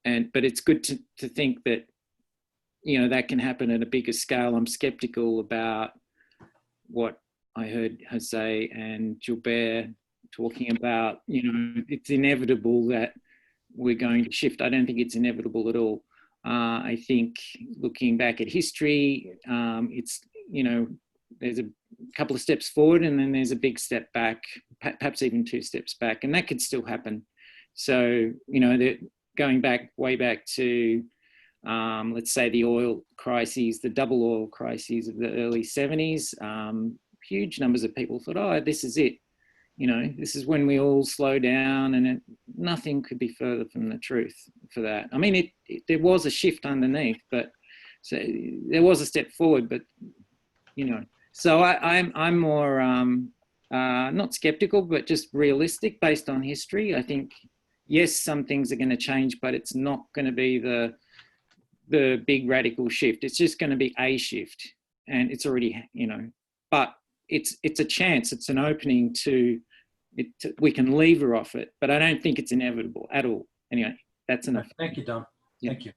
it's good to think that that can happen at a bigger scale. I'm skeptical about what I heard Jose and Gilbert talking about. It's inevitable that we're going to shift. I don't think it's inevitable at all. I think looking back at history, it's, there's a couple of steps forward and then there's a big step back, perhaps even 2 steps back, and that could still happen. So, going back, way back to, let's say the oil crises, the double oil crises of the early 70s, huge numbers of people thought, oh, this is it. This is when we all slow down, and nothing could be further from the truth for that. I mean, there was a shift underneath, but so there was a step forward, but, so I'm more, not skeptical, but just realistic based on history. I think, yes, some things are going to change, but it's not going to be the big radical shift. It's just going to be a shift, and it's already, but it's a chance, it's an opening to it. We can lever off it, but I don't think it's inevitable at all. Anyway, that's enough. Thank you, Dom. Yeah. Thank you.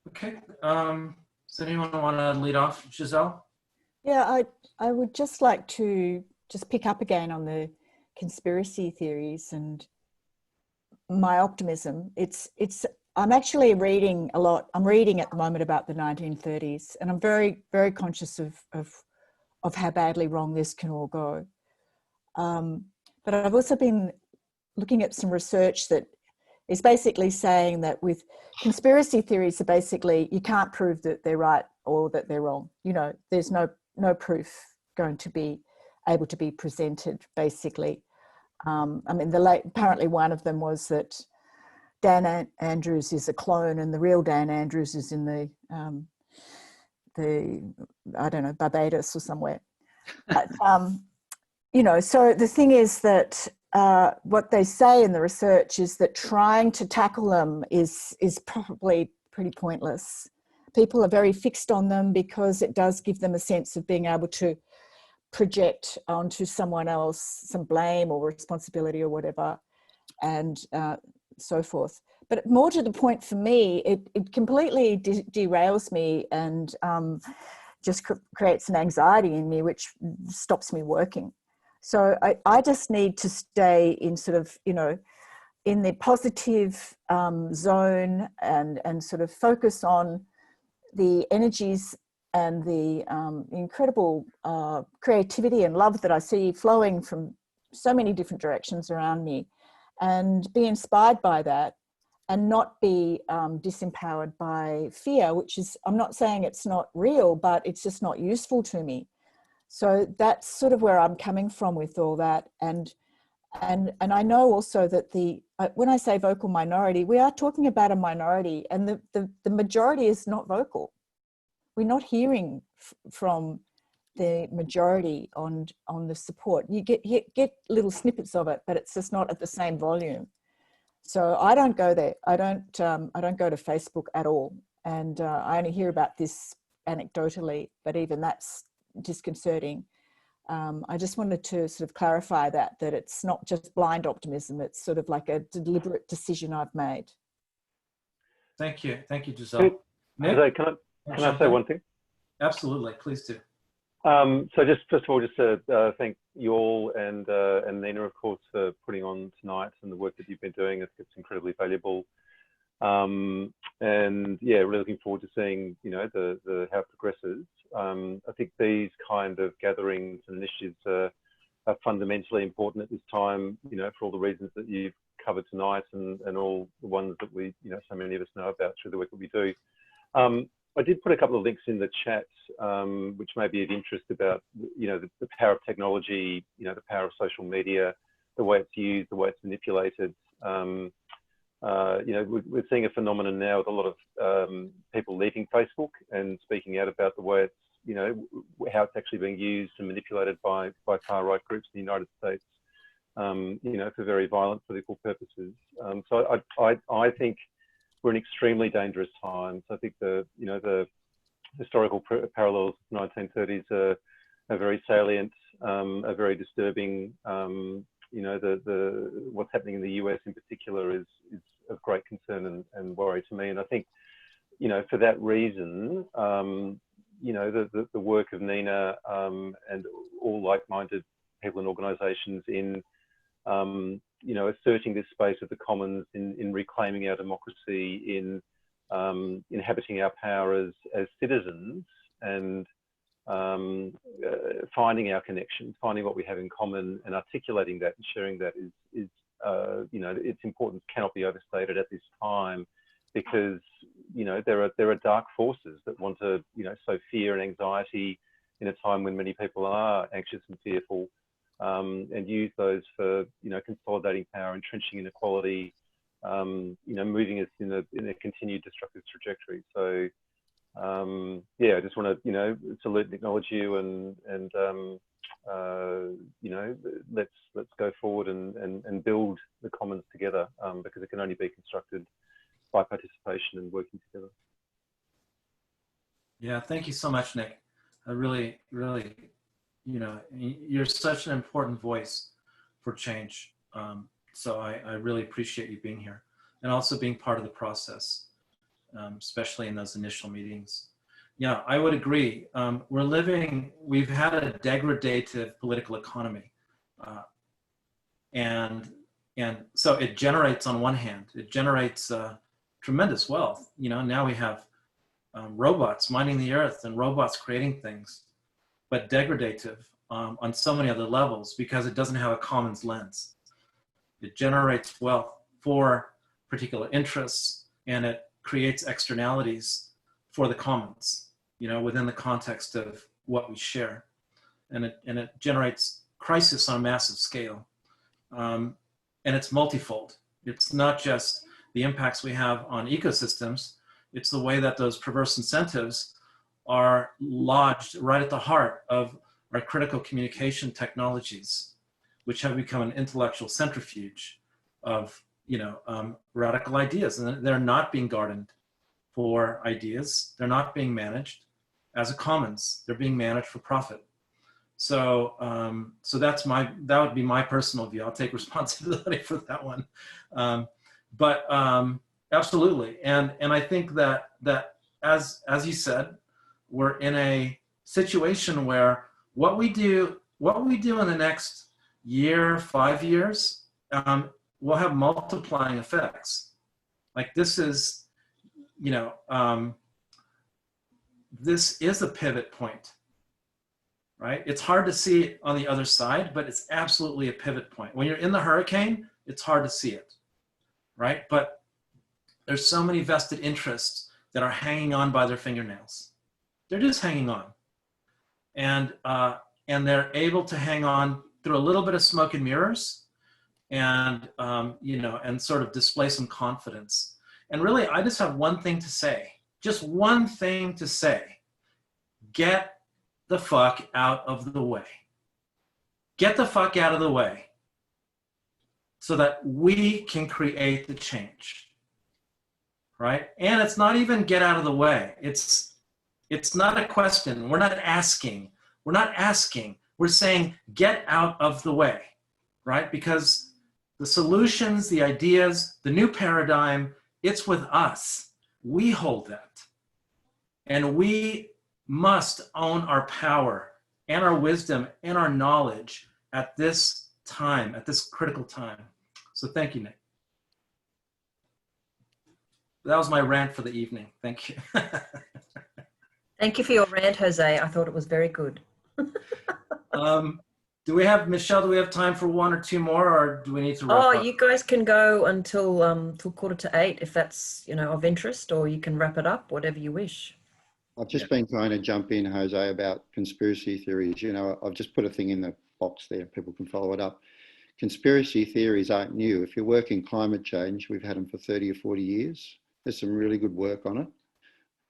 Okay. Does anyone want to lead off? Giselle? Yeah, I would just like to just pick up again on the conspiracy theories and my optimism. I'm actually reading a lot. I'm reading at the moment about the 1930s, and I'm very, very conscious of how badly wrong this can all go. But I've also been looking at some research that is basically saying that with conspiracy theories, are basically, you can't prove that they're right or that they're wrong. There's no proof going to be able to be presented, basically. Apparently one of them was that Dan Andrews is a clone, and the real Dan Andrews is in the I don't know, Barbados or somewhere. But, so the thing is that what they say in the research is that trying to tackle them is probably pretty pointless. People are very fixed on them because it does give them a sense of being able to project onto someone else some blame or responsibility or whatever, and so forth. But more to the point for me, it completely derails me and just creates an anxiety in me, which stops me working. So I just need to stay in sort of, in the positive zone and sort of focus on the energies and the incredible creativity and love that I see flowing from so many different directions around me, and be inspired by that, and not be disempowered by fear, which is, I'm not saying it's not real, but it's just not useful to me. So that's sort of where I'm coming from with all that. And I know also that when I say vocal minority, we are talking about a minority, and the majority is not vocal. We're not hearing from the majority on the support. You get little snippets of it, but it's just not at the same volume. So I don't go there. I don't go to Facebook at all, and I only hear about this anecdotally. But even that's disconcerting. I just wanted to sort of clarify that it's not just blind optimism. It's sort of like a deliberate decision I've made. Thank you, Giselle. Nick, can I say one thing? Absolutely, please do. So just first of all, just to thank you all and NENA, of course, for putting on tonight and the work that you've been doing. It's incredibly valuable. And yeah, really looking forward to seeing, you know, how it progresses. I think these kind of gatherings and initiatives are fundamentally important at this time, you know, for all the reasons that you've covered tonight and all the ones that we, you know, so many of us know about through the work that we do. I did put a couple of links in the chat, which may be of interest about, you know, the power of technology, you know, the power of social media, the way it's used, the way it's manipulated. You know, we're seeing a phenomenon now with a lot of people leaving Facebook and speaking out about the way it's, you know, how it's actually being used and manipulated by far-right groups in the United States, you know, for very violent political purposes. So I think we're in extremely dangerous times. I think the historical parallels of the 1930s are very salient, are very disturbing. You know, what's happening in the US in particular is of great concern and worry to me. And I think, you know, for that reason, you know, the work of NENA and all like-minded people and organisations in you know, asserting this space of the commons, in reclaiming our democracy, in inhabiting our power as citizens, and finding our connections, finding what we have in common, and articulating that and sharing that is you know, its importance cannot be overstated at this time, because, you know, there are dark forces that want to, you know, sow fear and anxiety in a time when many people are anxious and fearful. And use those for, you know, consolidating power, entrenching inequality, you know, moving us in a continued destructive trajectory. So, yeah, I just want to, you know, salute and acknowledge you, and you know, let's go forward and build the commons together, because it can only be constructed by participation and working together. Yeah, thank you so much, Nick. I really, you know, you're such an important voice for change. So I really appreciate you being here and also being part of the process, especially in those initial meetings. Yeah, I would agree. We've had a degradative political economy. And so it generates, on one hand, it generates tremendous wealth. You know, now we have robots mining the earth and robots creating things, but degradative on so many other levels because it doesn't have a commons lens. It generates wealth for particular interests, and it creates externalities for the commons, you know, within the context of what we share. And it generates crisis on a massive scale. And it's multifold. It's not just the impacts we have on ecosystems, it's the way that those perverse incentives are lodged right at the heart of our critical communication technologies, which have become an intellectual centrifuge of, you know, radical ideas. And they're not being gardened for ideas. They're not being managed as a commons. They're being managed for profit. So, so that would be my personal view. I'll take responsibility for that one. But absolutely. And I think that as you said, we're in a situation where what we do in the next year, 5 years, will have multiplying effects. Like this is, you know, this is a pivot point, right? It's hard to see it on the other side, but it's absolutely a pivot point. When you're in the hurricane, it's hard to see it, right? But there's so many vested interests that are hanging on by their fingernails. They're just hanging on. And they're able to hang on through a little bit of smoke and mirrors and, you know, and sort of display some confidence. And really, I just have one thing to say, just one thing to say. Get the fuck out of the way. Get the fuck out of the way so that we can create the change, right? And it's not even get out of the way. It's not a question. We're not asking. We're not asking. We're saying get out of the way, right? Because the solutions, the ideas, the new paradigm, it's with us. We hold that. And we must own our power and our wisdom and our knowledge at this time, at this critical time. So thank you, Nick. That was my rant for the evening. Thank you. Thank you for your rant, Jose. I thought it was very good. Do we have, Michelle, do we have time for one or two more, or do we need to wrap up? You guys can go until till 7:45 if that's, you know, of interest, or you can wrap it up, whatever you wish. I've just been trying to jump in, Jose, about conspiracy theories. You know, I've just put a thing in the box there. People can follow it up. Conspiracy theories aren't new. If you work in climate change, we've had them for 30 or 40 years. There's some really good work on it.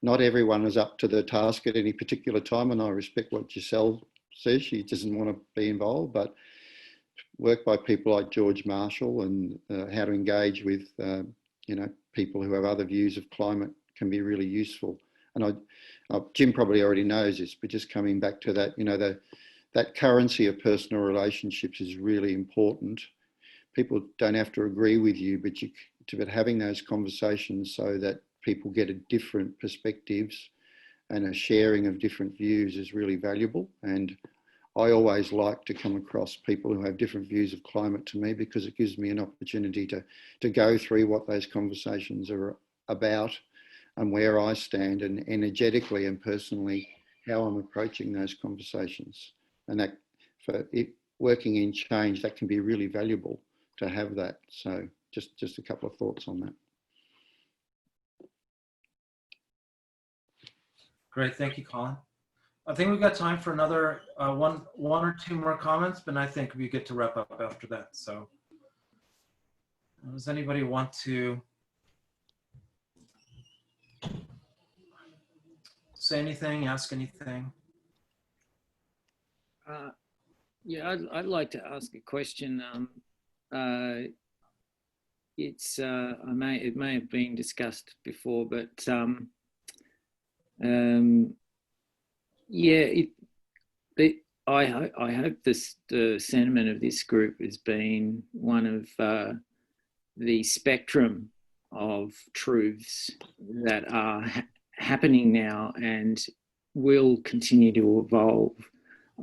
Not everyone is up to the task at any particular time, and I respect what Giselle says. She doesn't want to be involved, but work by people like George Marshall and how to engage with, you know, people who have other views of climate can be really useful. And Jim probably already knows this, but just coming back to that, you know, that currency of personal relationships is really important. People don't have to agree with you, but having those conversations so that people get a different perspectives and a sharing of different views is really valuable. And I always like to come across people who have different views of climate to me, because it gives me an opportunity to go through what those conversations are about and where I stand, and energetically and personally how I'm approaching those conversations. And that, for it, working in change, that can be really valuable to have that. So just a couple of thoughts on that. Great, thank you, Colin. I think we've got time for another one or two more comments, but I think we get to wrap up after that. So does anybody want to say anything, ask anything? Yeah, I'd like to ask a question. It may have been discussed before, but yeah, I hope the sentiment of this group has been one of the spectrum of truths that are happening now and will continue to evolve.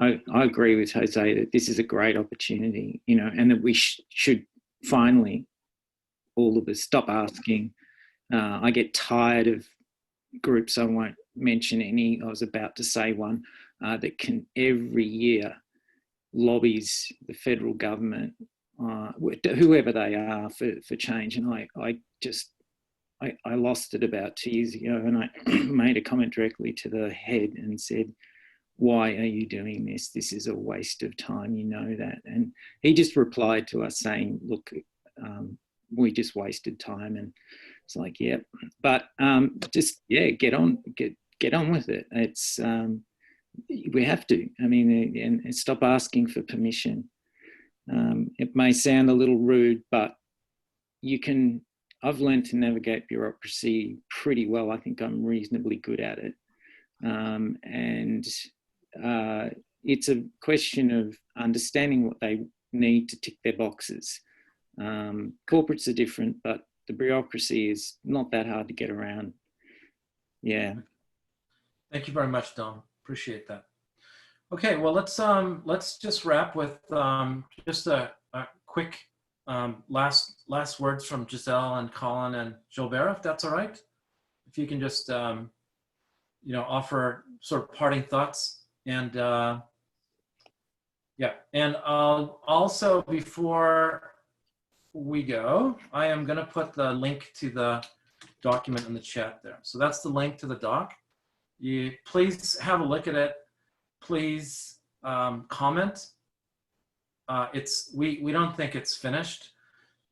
I agree with Jose that this is a great opportunity, you know, and that we should finally, all of us, stop asking. I get tired of groups, I won't mention any, I was about to say one, that can every year lobbies the federal government, whoever they are, for change. And I lost it about 2 years ago, and I made a comment directly to the head and said, why are you doing this? This is a waste of time, you know that. And he just replied to us saying, look, we just wasted time. And it's like, yeah, but just, yeah, get on with it. It's, we have to, I mean, and stop asking for permission. It may sound a little rude, but I've learned to navigate bureaucracy pretty well. I think I'm reasonably good at it. And it's a question of understanding what they need to tick their boxes. Corporates are different, but the bureaucracy is not that hard to get around. Yeah. Thank you very much, Dom. Appreciate that. Okay, well, let's just wrap with just a quick last words from Giselle and Colin and Gilbert, if that's all right. If you can just offer sort of parting thoughts. And yeah, and also, before we go, I am going to put the link to the document in the chat there. So that's the link to the doc. You please have a look at it. Please comment. we don't think it's finished.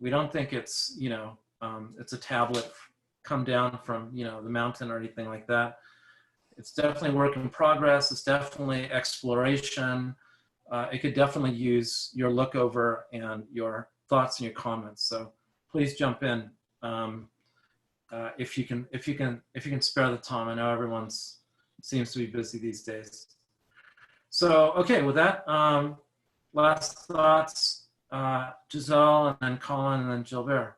We don't think it's, it's a tablet come down from, the mountain or anything like that. It's definitely work in progress. It's definitely exploration. It could definitely use your look over and your thoughts and your comments. So please jump in if you can spare the time. I know everyone seems to be busy these days. So okay, with that, last thoughts, Giselle, and then Colin, and then Gilbert.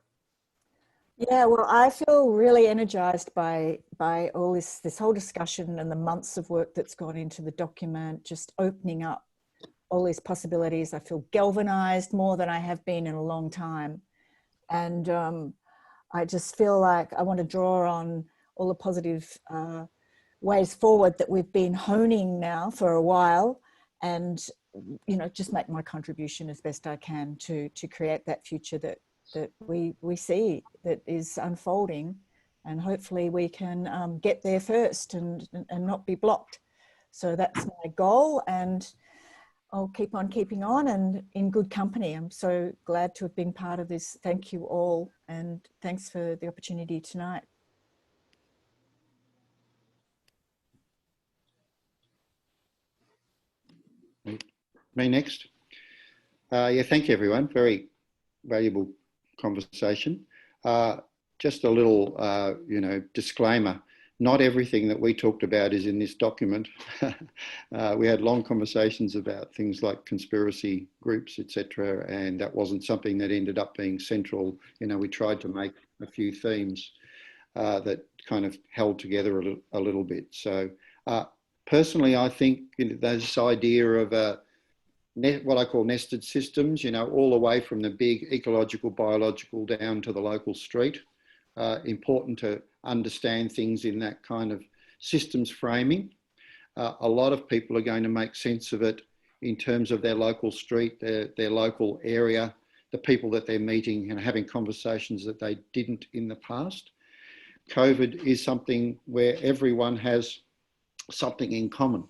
Yeah, well, I feel really energized by all this whole discussion and the months of work that's gone into the document, just opening up all these possibilities. I feel galvanized more than I have been in a long time. And I just feel like I want to draw on all the positive ways forward that we've been honing now for a while, and, just make my contribution as best I can to create that future that we see that is unfolding, and hopefully we can get there first and not be blocked. So that's my goal, and I'll keep on keeping on, and in good company. I'm so glad to have been part of this. Thank you all, and thanks for the opportunity tonight. Me next. Yeah, thank you, everyone. Very valuable conversation. Just a little, disclaimer. Not everything that we talked about is in this document. We had long conversations about things like conspiracy groups, etc., and that wasn't something that ended up being central. We tried to make a few themes that kind of held together a little bit. So personally, I think this idea of what I call nested systems, all the way from the big ecological, biological down to the local street. Important to understand things in that kind of systems framing. A lot of people are going to make sense of it in terms of their local street, their local area, the people that they're meeting and having conversations that they didn't in the past. COVID is something where everyone has something in common.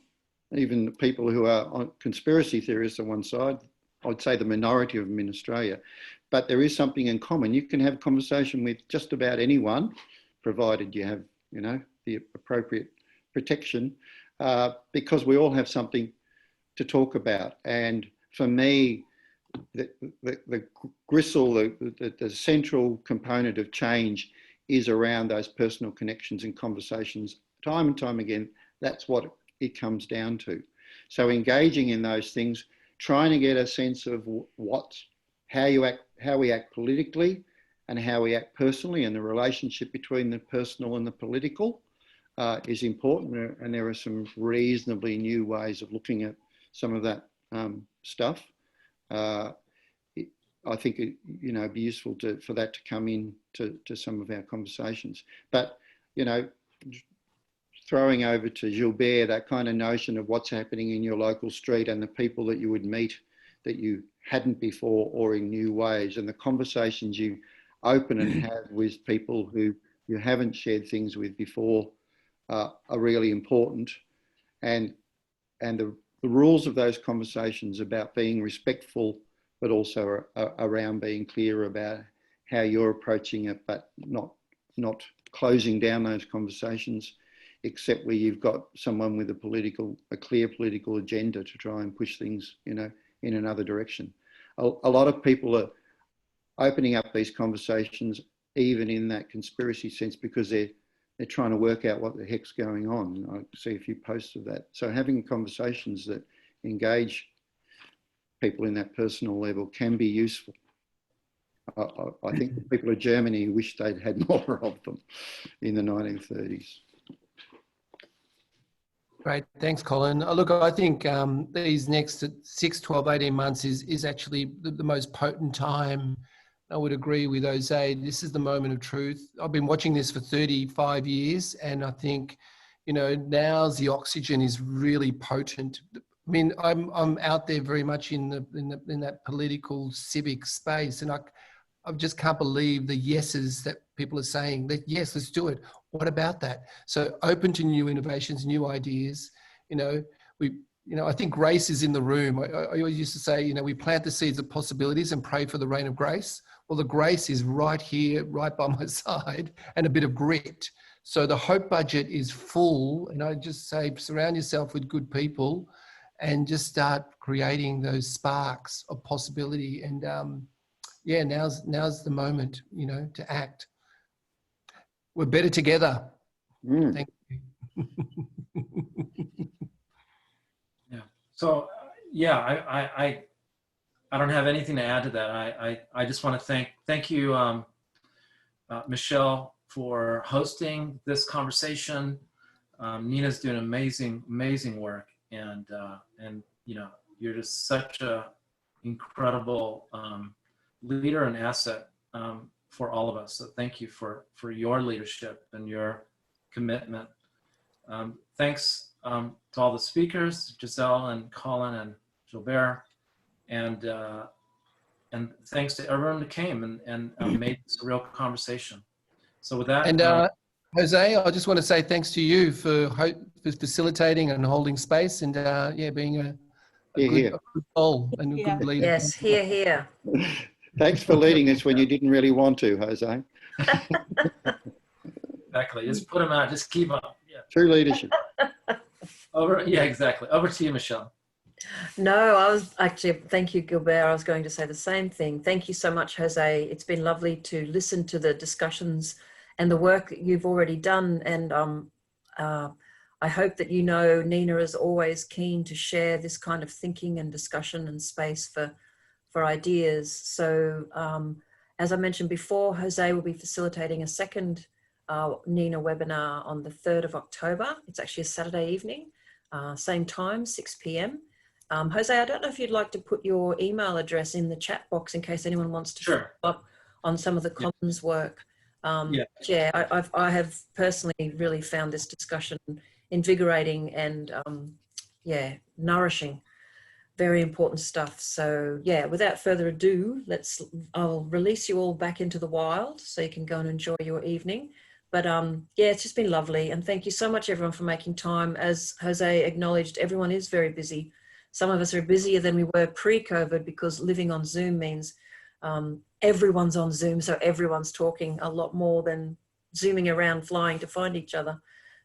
Even the people who are on conspiracy theorists on one side, I'd say the minority of them in Australia, but there is something in common. You can have a conversation with just about anyone, provided you have, the appropriate protection, because we all have something to talk about. And for me, the gristle, the central component of change is around those personal connections and conversations. Time and time again, that's what it comes down to. So engaging in those things, trying to get a sense of how we act politically and how we act personally, and the relationship between the personal and the political is important. And there are some reasonably new ways of looking at some of that stuff. I think it'd be useful for that to come in to some of our conversations. But throwing over to Gilbert, that kind of notion of what's happening in your local street and the people that you would meet that you hadn't before, or in new ways, and the conversations you open and have with people who you haven't shared things with before are really important. And the rules of those conversations about being respectful, but also around being clear about how you're approaching it, but not closing down those conversations, except where you've got someone with a clear political agenda to try and push things, in another direction. A lot of people are opening up these conversations, even in that conspiracy sense, because they're trying to work out what the heck's going on. I see a few posts of that. So having conversations that engage people in that personal level can be useful. I think the people of Germany wish they'd had more of them in the 1930s. Great, thanks, Colin. Look, I think these next 6, 12, 18 months is actually the most potent time. I would agree with Jose. This is the moment of truth. I've been watching this for 35 years, and I think, now's the oxygen is really potent. I mean, I'm out there very much in that political civic space, and I just can't believe the yeses that people are saying. That yes, let's do it. What about that? So open to new innovations, new ideas. you know, I think grace is in the room. I always used to say, you know, we plant the seeds of possibilities and pray for the rain of grace. Well, the grace is right here, right by my side, and a bit of grit. So the hope budget is full. And I just say, surround yourself with good people and just start creating those sparks of possibility. And yeah, now's the moment, you know, to act. We're better together. Thank you. Yeah. So yeah, I don't have anything to add to that. I just want to thank you, Michelle, for hosting this conversation. Nina's doing amazing work, and you know, you're just such a incredible leader and asset for all of us. So thank you for your leadership and your commitment. Thanks to all the speakers, Giselle and Colin and Gilbert, and thanks to everyone that came and made this a real conversation. So with that, and Jose, I just want to say thanks to you for facilitating and holding space, and yeah, being a good soul and a good leader. Yes, here. Thanks for leading us when you didn't really want to, Jose. Exactly. Just put them out. Just keep up. Yeah. True leadership. Yeah, exactly. Over to you, Michelle. No, I was actually, thank you, Gilbert. I was going to say the same thing. Thank you so much, Jose. It's been lovely to listen to the discussions and the work that you've already done. And I hope that, you know, NENA is always keen to share this kind of thinking and discussion and space for ideas. So as I mentioned before, Jose will be facilitating a second NENA webinar on the 3rd of October. It's actually a Saturday evening, same time, 6 p.m. Jose, I don't know if you'd like to put your email address in the chat box in case anyone wants to follow up on some of the Commons work. Yeah, I have personally really found this discussion invigorating and yeah, nourishing. Very important stuff. So yeah, without further ado, I'll release you all back into the wild so you can go and enjoy your evening. But yeah, it's just been lovely. And thank you so much, everyone, for making time. As Jose acknowledged, everyone is very busy. Some of us are busier than we were pre-COVID because living on Zoom means everyone's on Zoom. So everyone's talking a lot more than zooming around, flying to find each other.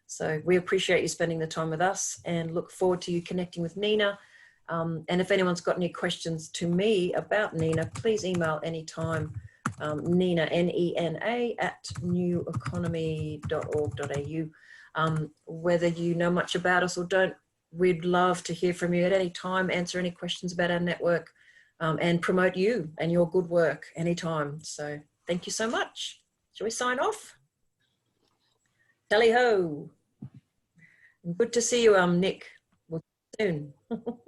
So we appreciate you spending the time with us and look forward to you connecting with NENA. And if anyone's got any questions to me about NENA, please email anytime. NENA, N-E-N-A, @neweconomy.org.au. Whether you know much about us or don't, we'd love to hear from you at any time, answer any questions about our network, and promote you and your good work anytime. So thank you so much. Shall we sign off? Tally ho. Good to see you, Nick. We'll see you soon.